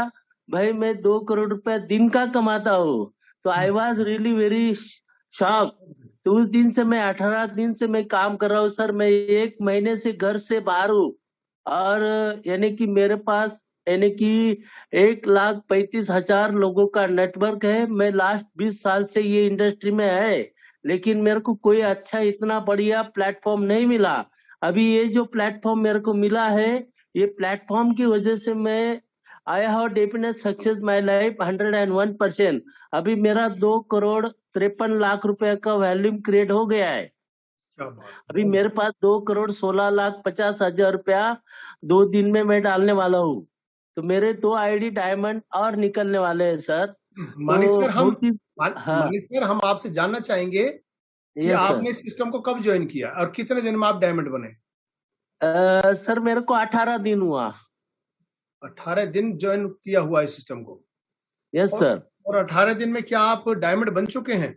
भाई मैं 2 करोड़ रुपया दिन का कमाता हूँ, तो I was really very shock. तो उस दिन से मैं 18 दिन से मैं काम कर रहा हूँ सर। मैं 1 महीने से घर से बाहर हूँ, और यानी कि मेरे पास यानी कि 1,35,000 लोगों का नेटवर्क है। मैं लास्ट 20 साल से ये इंडस्ट्री में है, लेकिन मेरे को कोई अच्छा इतना बढ़िया प्लेटफॉर्म नहीं मिला। अभी ये जो प्लेटफॉर्म मेरे को मिला है, ये प्लेटफॉर्म की वजह से मैं I have definite success my life 101%। अभी मेरा 2 करोड़ 53 लाख रुपए का वॉल्यूम क्रिएट हो गया है। अभी मेरे पास 2 करोड़ 16,50,000 रुपया 2 दिन में मैं डालने वाला हूँ। तो मेरे 2 आईडी डायमंड और निकलने वाले हैं sir. Manik sir, Manik sir हम आपसे जानना चाहेंगे कि आपने सिस्टम को कब ज्वाइन किया और कितने दिन में आप डायमंड बने? सर मेरे को 18 दिन हुआ। 18 दिन ज्वाइन किया हुआ है सिस्टम को? Yes sir. और 18 दिन में क्या आप डायमंड बन चुके हैं?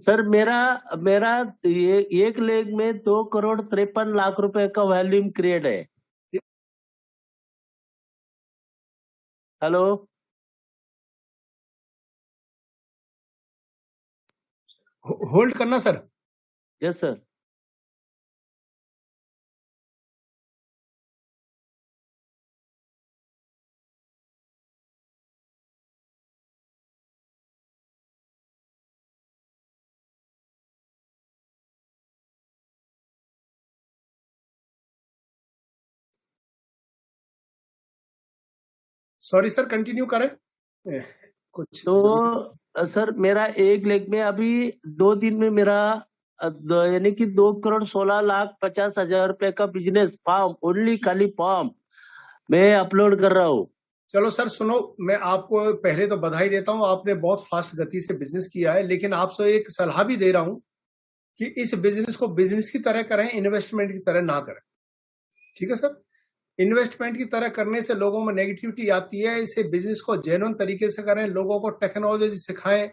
सर मेरा एक लेग में 2 करोड़ 53 लाख रुपए का वॉल्यूम क्रिएट है। हेलो, होल्ड करना sir. Yes sir. Sorry sir, continue करें कुछ। तो सर मेरा एक लेग में अभी 2 दिन में मेरा यानी कि 2 करोड़ 16,50,000 रुपए का बिजनेस फॉर्म, ओनली खाली फॉर्म मैं अपलोड कर रहा हूँ। चलो सर सुनो, मैं आपको पहले तो बधाई देता हूँ, आपने बहुत फास्ट गति से बिजनेस किया है, लेकिन आपसे एक सलाह भी दे रहा हूँ कि इस बिजनेस को बिजनेस की तरह करें, इन्वेस्टमेंट की तरह ना करें। ठीक है सर, इन्वेस्टमेंट की तरह करने से लोगों में नेगेटिविटी आती है। इसे बिजनेस को जेन्युइन तरीके से करें, लोगों को टेक्नोलॉजी सिखाएं,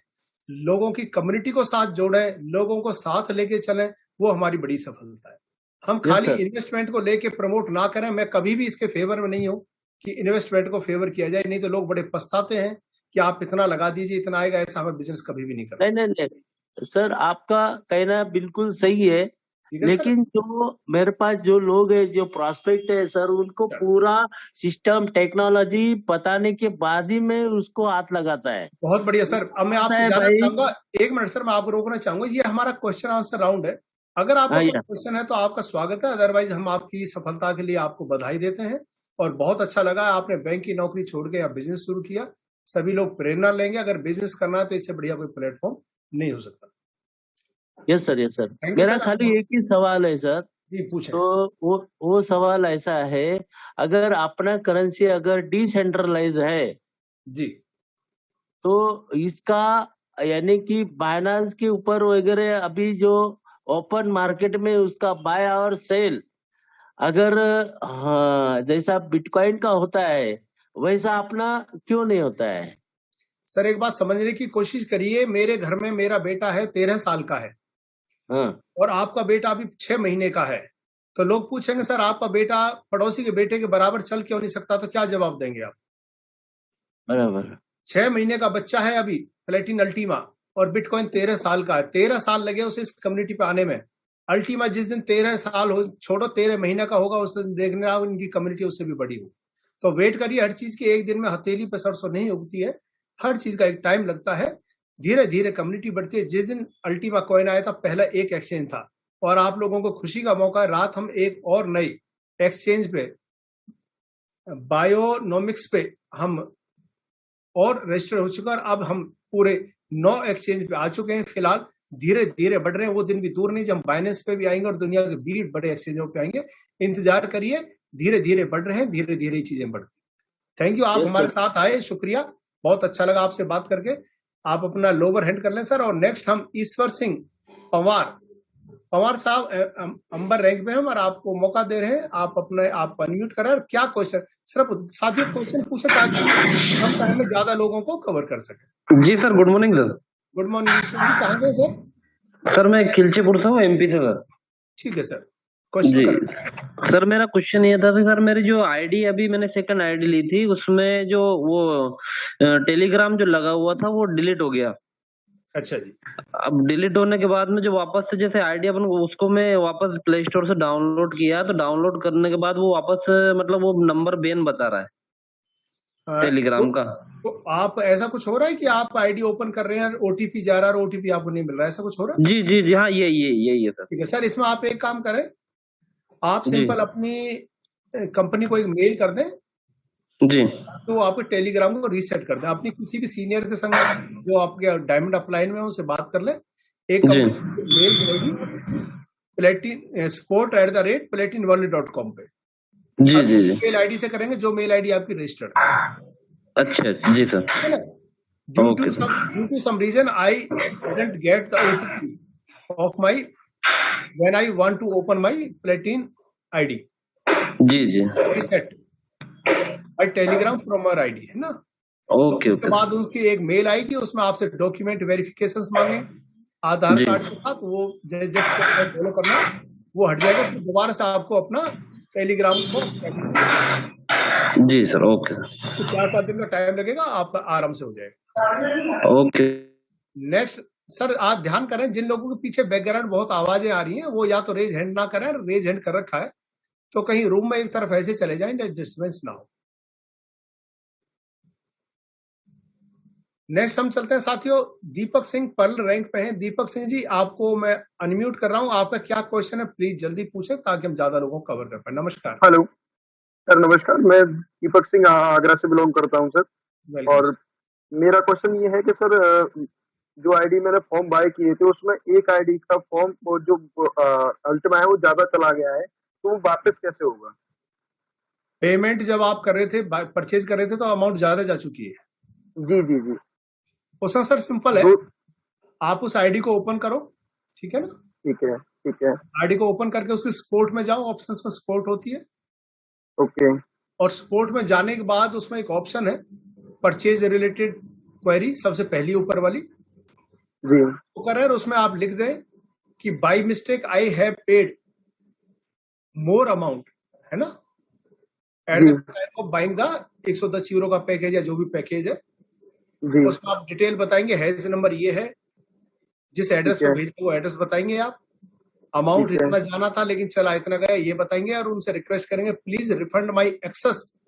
लोगों की कम्युनिटी को साथ जोड़ें, लोगों को साथ लेके चलें, वो हमारी बड़ी सफलता है। हम Yes, खाली sir. इन्वेस्टमेंट को लेके प्रमोट ना करें। मैं कभी भी इसके फेवर में नहीं हूं कि इन्वेस्टमेंट को फेवर किया जाए, नहीं तो लोग बड़े पछताते हैं कि आप इतना लगा दीजिए, इतना आएगा। ऐसा हमें बिजनेस कभी भी नहीं करना। नहीं सर, आपका कहना बिल्कुल सही है, ठीक है सर, लेकिन जो मेरे पास जो लोग है, जो प्रॉस्पेक्ट है सर, उनको पूरा सिस्टम टेक्नोलॉजी बताने के बाद ही मैं उसको हाथ लगाता है। बहुत बढ़िया सर। अब मैं आपसे है जानना भाई। चाहूंगा, एक मिनट सर, मैं आपको रोकना चाहूंगा, ये हमारा क्वेश्चन आंसर राउंड है। अगर आपका हाँ, कोई या। क्वेश्चन है तो आपका स्वागत है, अदरवाइज हम आपकी सफलता के लिए आपको बधाई देते हैं। और बहुत अच्छा लगा आपने बैंक की नौकरी छोड़ के अब बिजनेस शुरू किया। सभी लोग प्रेरणा लेंगे, अगर बिजनेस करना है तो इससे बढ़िया कोई प्लेटफॉर्म नहीं हो सकता। Yes sir, yes sir. Thank you, मेरा sir. खाली एक ही सवाल है सर, जी पूछे। तो वो सवाल ऐसा है, अगर अपना करेंसी अगर डिसेंट्रलाइज है जी तो इसका यानी कि बाइनेंस के ऊपर वगैरह अभी जो ओपन मार्केट में उसका बाय और सेल अगर हाँ जैसा बिटकॉइन का होता है वैसा अपना क्यों नहीं होता है? सर, एक बात समझने की कोशिश करिए। मेरे घर में मेरा बेटा है, 13 साल का है, हाँ, और आपका बेटा अभी 6 महीने का है। तो लोग पूछेंगे सर आपका बेटा पड़ोसी के बेटे के बराबर चल क्यों नहीं सकता, तो क्या जवाब देंगे आप? बराबर। 6 महीने का बच्चा है अभी, प्लेटिन अल्टीमा, और बिटकॉइन 13 साल का है। 13 साल लगे उसे इस कम्युनिटी पे आने में। अल्टीमा जिस दिन 13 साल हो, छोड़ो 13 महीने का होगा, उस दिन देखना उनकी कम्युनिटी उससे भी बड़ी हो। तो वेट करिए, हर चीज की एक दिन में हथेली पे सरसों नहीं उगती है, हर चीज का एक टाइम लगता है। धीरे धीरे कम्युनिटी बढ़ती है। जिस दिन अल्टीमा कॉइन आया था, पहला एक एक्सचेंज था, और आप लोगों को खुशी का मौका है, रात हम एक और नई एक्सचेंज पे, बायोनोमिक्स पे हम और रजिस्टर हो चुका है। अब हम पूरे 9 एक्सचेंज पे आ चुके हैं। फिलहाल धीरे धीरे बढ़ रहे हैं, वो दिन भी दूर नहीं जब बाइनेंस पे भी आएंगे और दुनिया के 20 बड़े एक्सचेंजों पे आएंगे। इंतजार करिए, धीरे धीरे बढ़ रहे हैं, धीरे धीरे चीजें बढ़ती। थैंक यू, आप Yes, हमारे sir. साथ आए, शुक्रिया, बहुत अच्छा लगा आपसे बात करके। आप अपना लोअर हैंड कर लें सर। और नेक्स्ट हम ईश्वर सिंह पवार साहब अंबर रैंक में हम, और आपको मौका दे रहे हैं, आप अनम्यूट करें। और क्या क्वेश्चन सिर्फ साथियों क्वेश्चन पूछे ताकि हम टाइम में ज्यादा लोगों को कवर कर सके। जी sir, good morning sir. Good morning Ishwar ji, कहाँ से सर? सर मैं खिलचीपुर से हूँ, एमपी से सर। ठीक है सर, क्वेश्चन जी करें। सर, मेरा क्वेश्चन ये था कि सर मेरी जो आईडी अभी मैंने सेकंड आईडी ली थी, उसमें जो वो टेलीग्राम जो लगा हुआ था वो डिलीट हो गया। अच्छा जी। अब डिलीट होने के बाद में जो वापस से जैसे आईडी अपन उसको मैं वापस प्ले स्टोर से डाउनलोड किया, तो डाउनलोड करने के बाद वो वापस मतलब वो नंबर बैन बता रहा है टेलीग्राम का। तो आप ऐसा कुछ हो रहा है कि आप आईडी ओपन कर रहे हैं, ओटीपी जा रहा है और ओटीपी आपको नहीं मिल रहा है, ऐसा कुछ हो रहा है? जी जी जी, हाँ यही है सर। ठीक है सर, इसमें आप एक काम करें, आप जी। सिंपल अपनी कंपनी को एक मेल कर दें, जी तो आपके टेलीग्राम को रीसेट कर दें। अपनी किसी भी सीनियर के संग जो आपके डायमंड अपलाइन में उनसे बात कर लें। एक जी। कंपनी मेल जाएगी platin@platinworld.com पे। जी आप जी उस जी। मेल आईडी से करेंगे जो मेल आईडी आपकी रजिस्टर्ड है। अच्छा जी सर। है ना? Due Okay, to some reason I didn't get the OTP of my when I want to open my Platin ID. Ji ji. Reset by Telegram from our ID, है ना? तो ओके उसके बाद उसकी एक मेल आएगी, उसमें आपसे डॉक्यूमेंट वेरिफिकेशंस मांगे आधार जी। कार्ड के साथ, वो जस्ट फॉलो करना, वो हट जाएगा। फिर दोबारा से आपको अपना टेलीग्राम को जी सर, ओके। 4-5 दिन का टाइम लगेगा, आपका आराम से हो जाएगा। ओके। नेक्स्ट सर, आप ध्यान करें, जिन लोगों के पीछे बैकग्राउंड बहुत आवाजें आ रही हैं वो या तो रेज हैंड ना करें, रेज हैंड कर रखा है तो कहीं रूम में एक तरफ ऐसे चले जाएं, डिस्टर्बेंस ना हो। नेक्स्ट हम चलते हैं साथियों, दीपक सिंह पर्ल रैंक पे हैं। दीपक सिंह जी, आपको मैं अनम्यूट कर रहा हूं, आपका क्या क्वेश्चन है प्लीज जल्दी पूछे ताकि हम ज्यादा लोगों को कवर कर पाए। नमस्कार। हेलो सर, नमस्कार। मैं दीपक सिंह आगरा से बिलोंग करता हूं सर। वेलकम और सर। मेरा क्वेश्चन ये है कि सर, जो आईडी मैंने फॉर्म बाय किए थे उसमें एक आईडी का फॉर्म जो अल्टीमा है वो ज्यादा चला गया है, तो वो वापस कैसे होगा? पेमेंट जब आप कर रहे थे, परचेज कर रहे थे, तो अमाउंट ज्यादा जा चुकी है। जी जी जी। उसका सर सिंपल है, दो आप उस आईडी को ओपन करो, ठीक है ना। ठीक है ठीक है। आईडी को ओपन करके उसकी सपोर्ट में जाओ, ऑप्शंस में सपोर्ट होती है, ओके। और सपोर्ट में जाने के बाद उसमें एक ऑप्शन है परचेज रिलेटेड क्वेरी, सबसे पहली ऊपर वाली जी तो कर, उसमें आप लिख दें कि by mistake I have paid more amount, है ना, एट जी the time of buying the 110 euro का पैकेज या जो भी पैकेज है, जी। उसमें आप डिटेल बताएंगे, हैज नंबर ये है, जिस एड्रेस ठीक पे है भेजना वो एड्रेस बताएंगे आप, अमाउंट ठीक है इतना जाना था लेकिन चला इतना गया ये बताएंगे, और उनसे रिक्वेस्ट करेंगे please refund my excess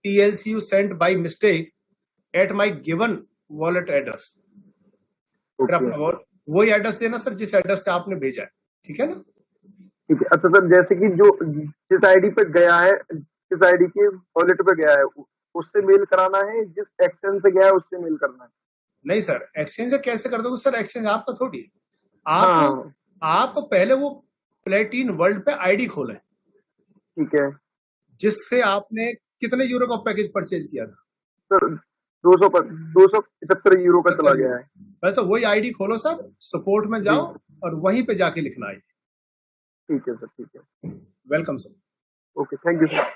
TLC you sent by mistake at my given wallet address. फिर ओके अपना वही एड्रेस देना सर जिस एड्रेस से आपने भेजा है, ठीक है ना। ठीक है। अच्छा सर, जैसे कि जो जिस आईडी पे गया है, जिस आईडी के वॉलेट पे गया है, उससे मेल कराना है, जिस एक्सचेंज से गया है उससे मेल करना है? नहीं सर, एक्सचेंज कैसे कर दोगे सर, एक्सचेंज आपका थोड़ी है। आप हाँ आपको पहले वो प्लेटिन वर्ल्ड पे आईडी खोले, ठीक है जिससे आपने कितने यूरो का पैकेज परचेज किया था सर। 275 यूरो का चला गया है। बस, तो वही आईडी खोलो सर, सपोर्ट में जाओ और वहीं पे जाके लिखना है। ठीक है सर ठीक है। Welcome sir. Okay, thank you sir.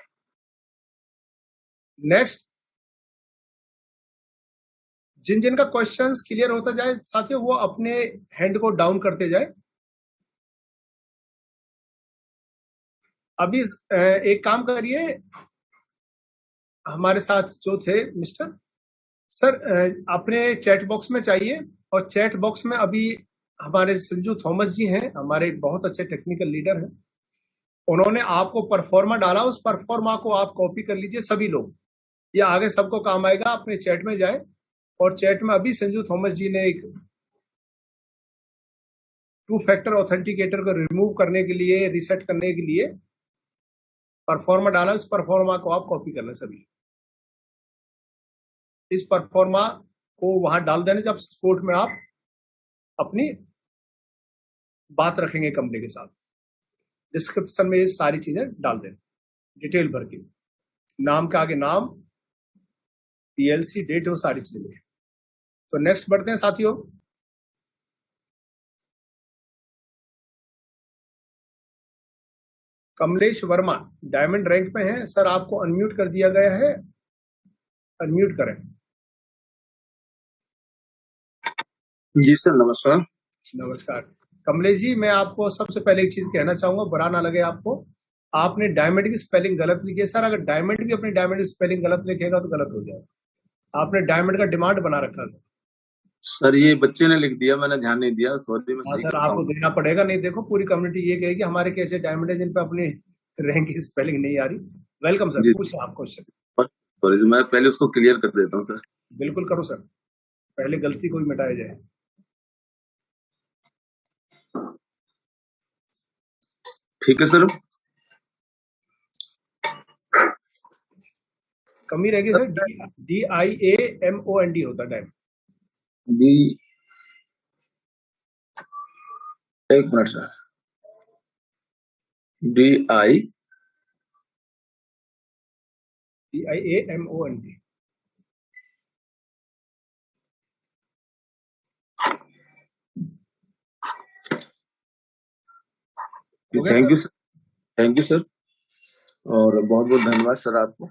Next, जिन जिन का क्वेश्चंस क्लियर होता जाए साथियों, वो अपने हैंड को डाउन करते जाए। अभी एक काम करिए, हमारे साथ जो थे मिस्टर सर, अपने चैट बॉक्स में चाहिए, और चैट बॉक्स में अभी हमारे संजू थॉमस जी हैं, हमारे बहुत अच्छे टेक्निकल लीडर हैं, उन्होंने आपको परफॉर्मा डाला, उस परफॉर्मा को आप कॉपी कर लीजिए सभी लोग, ये आगे सबको काम आएगा। अपने चैट में जाए, और चैट में अभी संजू थॉमस जी ने एक 2 फैक्टर ऑथेंटिकेटर को रिमूव करने के लिए, रीसेट करने के लिए परफॉर्मा डाला, उस परफॉर्मा को आप कॉपी करना सभी। इस परफॉर्मा को वहां डाल देने, जब सपोर्ट में आप अपनी बात रखेंगे कंपनी के साथ, डिस्क्रिप्शन में ये सारी चीजें डाल दें, डिटेल भर के, नाम के आगे नाम, PLC डेट, वो सारी चीजें लिखें। तो नेक्स्ट बढ़ते हैं साथियों। कमलेश वर्मा डायमंड रैंक पे हैं सर, आपको अनम्यूट कर दिया गया है, अनम्यूट करें। जी सर, नमस्कार। नमस्कार कमलेश जी, मैं आपको सबसे पहले एक चीज कहना चाहूंगा, बुरा ना लगे आपको, आपने डायमंड की स्पेलिंग गलत लिखी है सर। अगर डायमंड भी अपनी डायमंड की स्पेलिंग गलत लिखेगा तो गलत हो जाएगा। आपने डायमंड का डिमांड बना रखा सर। सर ये बच्चे ने लिख दिया, मैंने ध्यान नहीं दिया, सॉरी। मैं हाँ सही सर, करता आपको हूँ। देना पड़ेगा, नहीं देखो पूरी कम्युनिटी ये कहेगी हमारे कैसे डायमंड है जिन पे अपनी रैंक की स्पेलिंग नहीं आ रही। वेलकम सर, जी पूछिए आप क्वेश्चन। सॉरी, मैं पहले उसको क्लियर कर देता हूँ सर। बिल्कुल करो सर, पहले गलती को ही मिटाया जाए। ठीक है सर। कमी रहेगी सर, DIAMOND होता है डी, एक minute sir, DIAMOND। Thank you sir, thank you sir, और बहुत बहुत धन्यवाद सर आपको।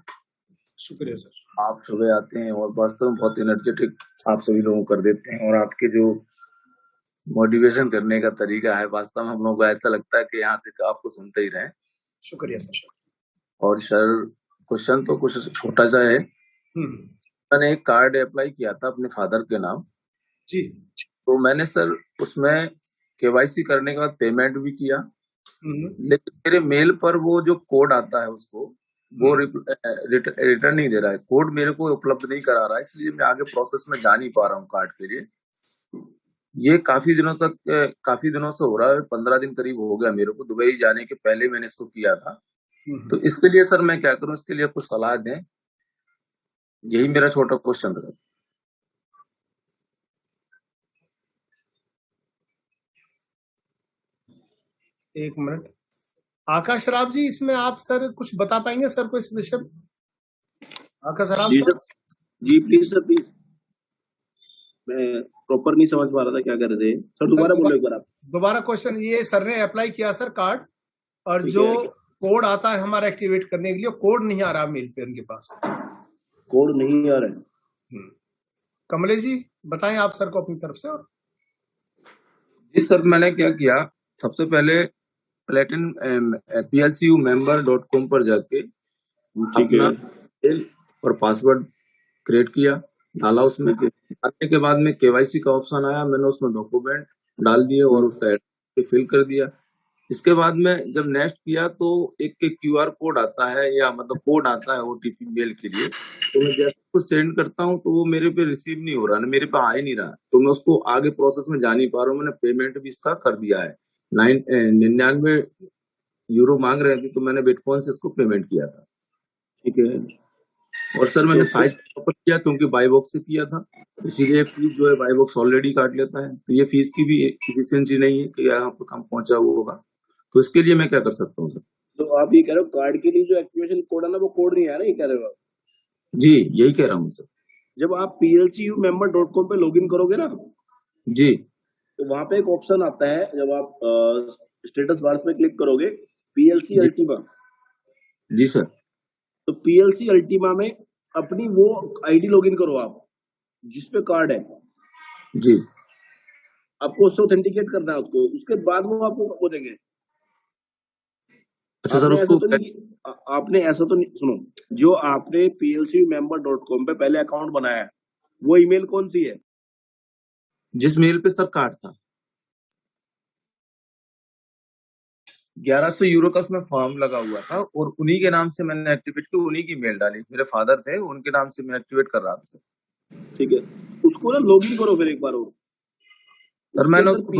शुक्रिया सर। आप सुबह आते हैं और वास्तव में बहुत एनर्जेटिक आप सभी लोगों को कर देते हैं, और आपके जो मोटिवेशन करने का तरीका है, वास्तव में हम लोगों को ऐसा लगता है कि यहाँ से आपको सुनते ही रहें। शुक्रिया सर। और सर क्वेश्चन तो कुछ छोटा सा है। मैंने एक कार्ड अप्लाई किया था अपने फादर के नाम जी, तो मैंने सर उसमें KYC करने के बाद पेमेंट भी किया, लेकिन मेरे मेल पर वो जो कोड आता है उसको वो रिटर्न नहीं दे रहा है, कोड मेरे को उपलब्ध नहीं करा रहा है, इसलिए मैं आगे प्रोसेस में जा नहीं पा रहा हूँ कार्ड के लिए। ये काफी दिनों से हो रहा है, 15 दिन करीब हो गया मेरे को। दुबई जाने के पहले मैंने इसको किया था, तो इसके लिए सर मैं क्या करूं, इसके लिए कुछ सलाह दें, यही मेरा छोटा क्वेश्चन था। एक मिनट, आकाश राव जी, इसमें आप सर कुछ बता पाएंगे सर को इस विषय में? आकाश राव जी सर। जी प्लीज सर प्लीज, मैं प्रॉपर नहीं समझ पा रहा था क्या कर रहे थे सर, दोबारा बोलो एक बार आप। दोबारा क्वेश्चन, ये सर ने अप्लाई किया सर कार्ड, और ठीक जो है। कोड आता है हमारा एक्टिवेट करने के लिए, कोड नहीं आ रहा मेल पे उनके पास। कोड नहीं आ रहा है। कमलेश जी बताएं आप सर को अपनी तरफ से। और जी सर, मैंने क्या किया, सबसे पहले platinum.plcu-member.com पर जाके अपना मेल और पासवर्ड क्रिएट किया, डाला उसमें। डालने के बाद में केवाईसी का ऑप्शन आया, मैंने उसमें डॉक्यूमेंट डाल दिए और उसका फिल कर दिया। इसके बाद में जब नेक्स्ट किया तो एक QR कोड आता है, या मतलब कोड आता है OTP मेल के लिए, तो मैं जैसे उसको सेंड करता हूँ तो वो मेरे पे रिसीव नहीं हो रहा, मेरे पे आ ही नहीं रहा, तो मैं उसको आगे प्रोसेस में जा नहीं पा रहा हूँ। मैंने पेमेंट भी इसका कर दिया है, 99 यूरो मांग रहे थे, तो मैंने बिटकॉइन से इसको पेमेंट किया था। ठीक है। और सर मैंने साइज प्रॉपर किया क्योंकि बाई बॉक्स से किया था, इसीलिए फीस जो है बाई बॉक्स ऑलरेडी काट लेता है, तो ये फीस की भी एफिशिएंसी नहीं है कि यहाँ पर कम पहुंचा हुआ होगा। तो इसके लिए मैं क्या कर सकता हूँ सर? तो आप ये कह रहे हो कार्ड के लिए जो एक्टिवेशन कोड है ना, वो कोड नहीं आ रहा, ये कह रहे हो आप? जी यही कह रहा हूँ सर। जब आप plcu-member.com पे लॉगिन करोगे ना जी, तो वहां पे एक ऑप्शन आता है, जब आप स्टेटस बार पे क्लिक करोगे PLC अल्टीमा। जी सर। तो PLC अल्टीमा में अपनी वो आईडी लॉगिन करो आप जिसपे कार्ड है। जी, आपको उससे ऑथेंटिकेट करना है उसको, उसके बाद वो आपको वो देंगे। अच्छा सर, उसको आपने ऐसा तो नहीं, सुनो, जो आपने plcu-member.com पे पहले अकाउंट बनाया है वो ईमेल कौन सी है? जिस मेल पे सर कार्ड था 1100 यूरो का उसमें फॉर्म लगा हुआ था, और उन्हीं के नाम से मैंने एक्टिवेट की, उन्हीं की मेल डाली, मेरे फादर थे उनके नाम से मैं एक्टिवेट कर रहा था सर। ठीक है, उसको ना लॉगिन करो फिर एक बार और सर। मैंने उसको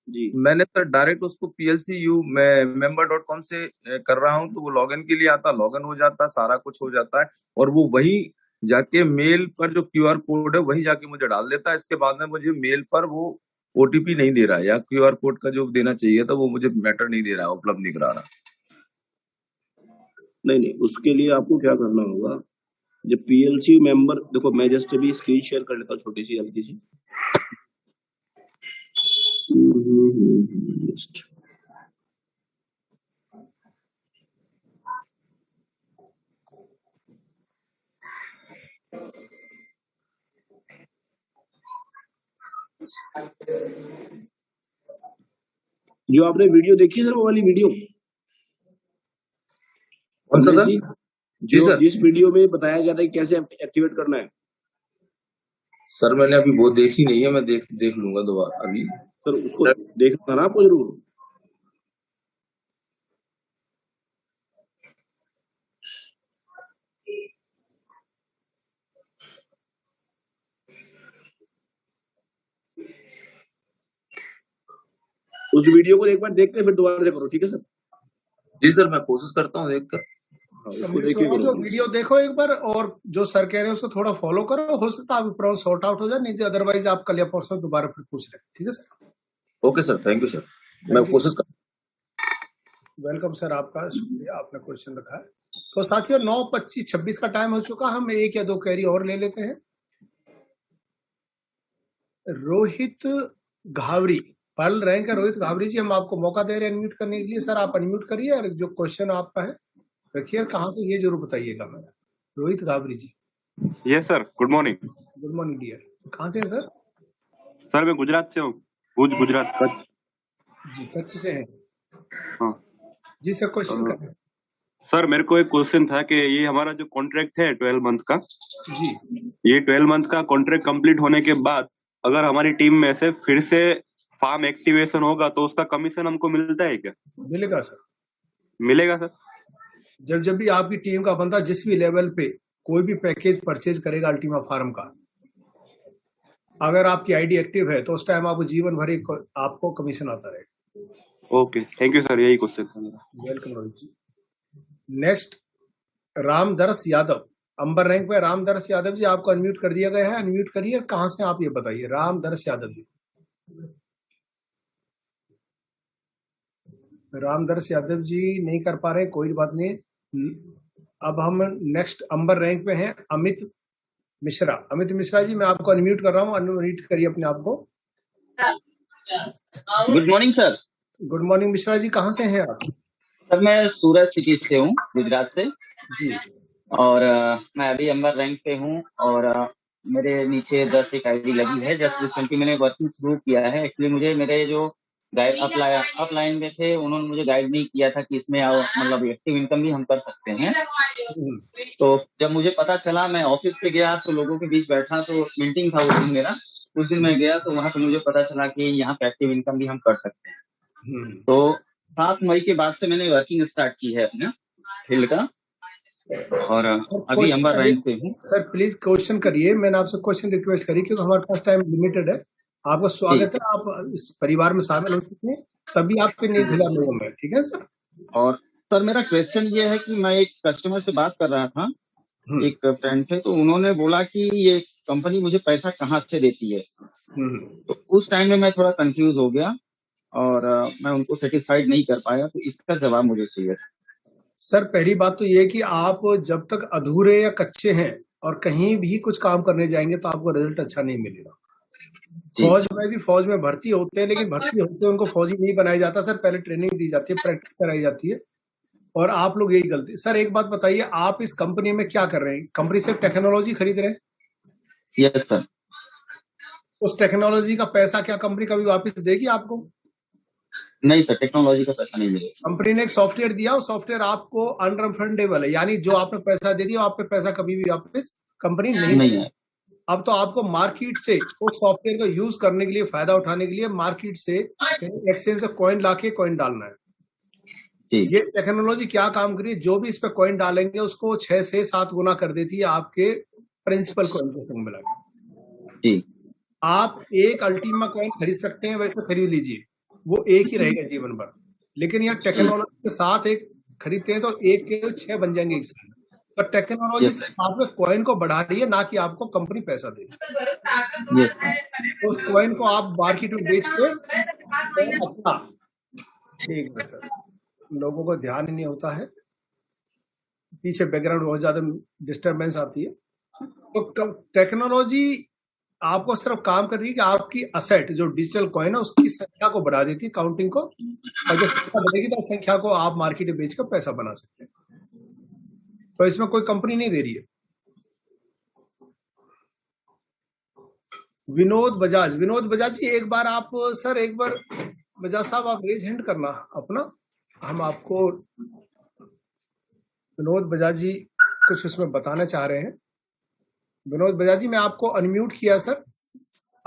जी मैंने सर डायरेक्ट उसको plcu-member.com से कर रहा हूँ, तो वो लॉगिन के लिए आता, लॉगिन हो जाता, सारा कुछ हो जाता है, और वो वही जाके मेल पर जो QR कोड है वही जाके मुझे डाल देता है। इसके बाद में मुझे मेल पर वो OTP नहीं दे रहा है, या QR कोड का जो देना चाहिए था वो मुझे मैटर नहीं दे रहा है, उपलब्ध नहीं करा रहा। नहीं, उसके लिए आपको क्या करना होगा, जब plcu-member, देखो मैं जस्ट अभी स्क्रीन शेयर कर लेता हूँ छोटी सी हल्की सी। जो आपने वीडियो देखी सर, वो वाली वीडियो कौन सा सर? जी सर, जिस वीडियो में बताया गया था कि कैसे एक्टिवेट करना है। सर मैंने अभी वो देखी नहीं है, मैं देख लूंगा दोबारा अभी। सर उसको देखना ना आपको जरूर। उस वीडियो को एक बार देख के फिर दोबारा से करो, ठीक है सर? जी सर, मैं कोशिश करता हूँ देखकर। जो वीडियो देखो एक बार, और जो सर कह रहे हैं उसको थोड़ा फॉलो करो, हो सकता है प्रॉब्लम सॉर्ट आउट हो जाए, नहीं तो अदरवाइज आप कल या परसों दोबारा फिर पूछ रहे। ठीक है sir? Okay sir, thank you sir, मैं कोशिश कर। वेलकम सर, आपका शुक्रिया, आपने क्वेश्चन रखा है। तो साथियों 9:25-26 का टाइम हो चुका, हम एक या दो क्वेरी और ले लेते हैं। रोहित घावरी, पहल रैंक है रोहित घावरी जी, हम आपको मौका दे रहे हैं अनम्यूट करने के लिए। सर आप अनम्यूट करिए और जो क्वेश्चन आपका है रखिए, कहाँ से ये जरूर बताइएगा। मैं Rohit Ghavri ji. Yes sir, good morning. Good morning dear. कहाँ से है सर? सर मैं गुजरात से हूँ, भुज गुजरात, कच्छ। जी कच्छ से हैं। हाँ जी सर, क्वेश्चन करें। सर मेरे को एक क्वेश्चन था कि ये हमारा जो कॉन्ट्रैक्ट है 12 मंथ का जी, ये 12 मंथ का कॉन्ट्रैक्ट कंप्लीट होने के बाद अगर हमारी टीम में से फिर से फार्म एक्टिवेशन होगा तो उसका कमीशन हमको मिलता है क्या? मिलेगा सर, मिलेगा सर। जब भी आपकी टीम का बंदा जिस भी लेवल पे कोई भी पैकेज परचेज करेगा अल्टीमा फार्म का, अगर आपकी आईडी एक्टिव है तो उस टाइम आपको जीवन भर आपको कमीशन आता रहेगा। ओके, थैंक यू सर, यही क्वेश्चन था मेरा। वेलकम रोहित जी। नेक्स्ट रामदर्श यादव, अंबर रैंक पे रामदर्श यादव जी, आपको अनम्यूट कर दिया गया है, अनम्यूट करिए। कहाँ से आप ये बताइए, रामदर्श यादव जी? रामदर्श यादव जी नहीं कर पा रहे, कोई बात नहीं। अब हम नेक्स्ट अंबर रैंक पे हैं अमित मिश्रा। अमित मिश्रा जी, मैं आपको अनम्यूट कर रहा हूँ, अनम्यूट करिए अपने आप को। Good morning sir. Good morning Mishra ji, कहाँ से हैं आप? सर मैं सूरत सिटी से हूँ, गुजरात से जी। और मैं अभी अंबर रैंक पे हूँ और मेरे नीचे 10 एक आईडी लगी है। जस्ट रिसेंटली मैंने वर्किंग शुरू किया है। एक्चुअली मुझे मेरे जो गाइड अपलाइन में थे उन्होंने मुझे गाइड नहीं किया था कि इसमें मतलब एक्टिव इनकम भी हम कर सकते हैं। तो जब मुझे पता चला, मैं ऑफिस पे गया तो लोगों के बीच बैठा, तो मीटिंग था उस दिन मेरा, उस दिन मैं गया तो वहां पे मुझे पता चला कि यहाँ पे एक्टिव इनकम भी हम कर सकते हैं। तो 7 मई के बाद से मैंने वर्किंग स्टार्ट की है अपने फील्ड का और अभी अंबर रैंक पे हूँ। सर प्लीज क्वेश्चन करिए, मैंने आपसे क्वेश्चन रिक्वेस्ट करी क्योंकि हमारे पास टाइम लिमिटेड है। आपका स्वागत है, आप इस परिवार में शामिल हो चुके हैं, तभी आपके नहीं भेजा लोगों में, ठीक है सर। और सर मेरा क्वेश्चन ये है कि मैं एक कस्टमर से बात कर रहा था, एक फ्रेंड थे, तो उन्होंने बोला कि ये कंपनी मुझे पैसा कहाँ से देती है। तो उस टाइम में मैं थोड़ा कंफ्यूज हो गया और मैं उनको सेटिस्फाइड नहीं कर पाया, तो इसका जवाब मुझे चाहिए। सर पहली बात तो ये कि आप जब तक अधूरे या कच्चे हैं और कहीं भी कुछ काम करने जाएंगे तो आपको रिजल्ट अच्छा नहीं मिलेगा। फौज में भर्ती होते हैं, लेकिन भर्ती होते हैं उनको फौजी नहीं बनाया जाता सर, पहले ट्रेनिंग दी जाती है, प्रैक्टिस कराई जाती है, और आप लोग यही गलती। सर एक बात बताइए, आप इस कंपनी में क्या कर रहे हैं? कंपनी से टेक्नोलॉजी खरीद रहे हैं? Yes sir. उस टेक्नोलॉजी का पैसा क्या कंपनी कभी वापस देगी आपको? नहीं सर, टेक्नोलॉजी का पैसा नहीं मिलेगा। कंपनी ने एक सॉफ्टवेयर दिया, वो सॉफ्टवेयर आपको अनरिफंडेबल है, यानी जो आपने पैसा दे दिया आप पे पैसा कभी भी वापस कंपनी नहीं है। अब तो आपको मार्केट से उस सॉफ्टवेयर को यूज करने के लिए, फायदा उठाने के लिए मार्केट से एक्सचेंज से कॉइन लाके कॉइन डालना है। ये टेक्नोलॉजी क्या काम करी, जो भी इस पे कॉइन डालेंगे उसको 6 से 7 गुना कर देती है आपके प्रिंसिपल कॉइन के संग मिला। आप एक अल्टीमा कॉइन खरीद सकते हैं, वैसे खरीद लीजिए, वो एक ही रहेगा जीवन भर। लेकिन यहाँ टेक्नोलॉजी के साथ एक खरीदते हैं तो एक के 6 बन जाएंगे एक साथ। तो टेक्नोलॉजी से आपके कॉइन को बढ़ा रही है, ना कि आपको कंपनी पैसा दे रही है। उस कॉइन को आप मार्केट में बेच के अपना, ठीक है सर, लोगों को ध्यान ही नहीं होता है, पीछे बैकग्राउंड बहुत ज्यादा डिस्टरबेंस आती है। तो टेक्नोलॉजी आपको सिर्फ काम कर रही है कि आपकी असेट जो डिजिटल कॉइन है उसकी संख्या को बढ़ा देती है, काउंटिंग को, और जब संख्या बढ़ेगी तो संख्या को आप मार्केट में बेचकर पैसा बना सकते हैं। तो इसमें कोई कंपनी नहीं दे रही है। विनोद बजाज जी, एक बार आप सर, एक बार बजाज साहब आप रेज हैंड करना अपना, हम आपको, विनोद बजाज जी कुछ उसमें बताना चाह रहे हैं। विनोद बजाज जी, मैं आपको अनम्यूट किया सर,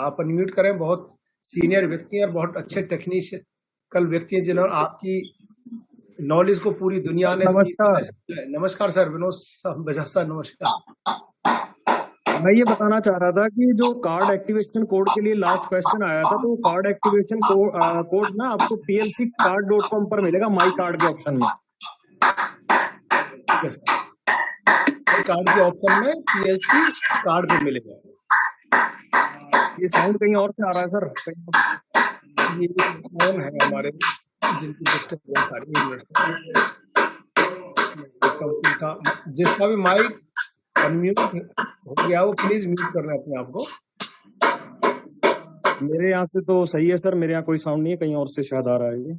आप अनम्यूट करें। बहुत सीनियर व्यक्ति हैं और बहुत अच्छे टेक्निकल व्यक्ति हैं जिन्होंने आपकी नॉलेज को पूरी दुनिया ने। नमस्कार सर, विनोद बजाज सर नमस्कार। मैं ये बताना चाह रहा था कि जो कार्ड एक्टिवेशन कोड के लिए लास्ट क्वेश्चन आया था, तो कार्ड एक्टिवेशन कोड ना आपको plccard.com पर मिलेगा, माई कार्ड के ऑप्शन में। कार्ड के ऑप्शन में PLC कार्ड पे मिलेगा। ये साउंड कहीं और से आ रहा है सर, ये कौन है हमारे जिनकी डिस्टर्बेंस आ रही है? जिसका भी माइक अनम्यूट हो गया वो प्लीज म्यूट करना है अपने आप को। मेरे यहाँ से तो सही है सर, मेरे यहाँ कोई साउंड नहीं है, कहीं और से शायद आ रहा है ये।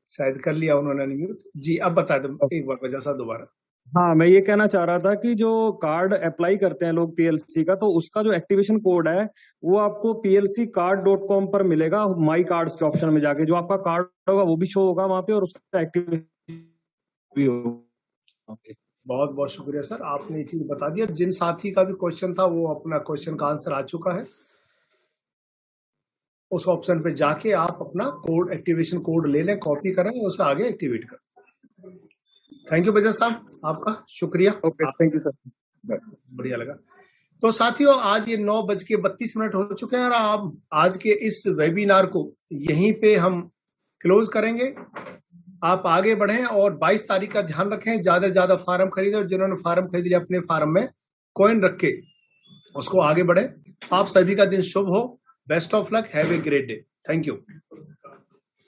शायद कर लिया उन्होंने अनम्यूट जी। अब बता दो एक बार वजह सा दोबारा। हाँ, मैं ये कहना चाह रहा था कि जो कार्ड अप्लाई करते हैं लोग PLC का, तो उसका जो एक्टिवेशन कोड है वो आपको plccard.com पर मिलेगा, माई कार्ड्स के ऑप्शन में जाके जो आपका कार्ड होगा वो भी शो होगा वहां पे और उसका एक्टिवेशन भी होगा। बहुत बहुत शुक्रिया सर, आपने ये चीज बता दी। जिन साथी का भी क्वेश्चन था वो अपना क्वेश्चन का आंसर आ चुका है, उस ऑप्शन पे जाके आप अपना कोड, एक्टिवेशन कोड ले लें, कॉपी करें और उसे आगे एक्टिवेट करें। थैंक यू बजाज साहब, आपका शुक्रिया। ओके, थैंक यू सर, बढ़िया लगा। तो साथियों, आज ये 9:32 हो चुके हैं और आप आज के इस वेबिनार को यहीं पे हम क्लोज करेंगे। आप आगे बढ़ें और 22 तारीख का ध्यान रखें, ज्यादा से ज्यादा फार्म खरीदें और जिन्होंने फार्म खरीद लिया अपने फार्म में कॉइन रख के उसको आगे बढ़े। आप सभी का दिन शुभ हो। Best of luck, have a great day. Thank you.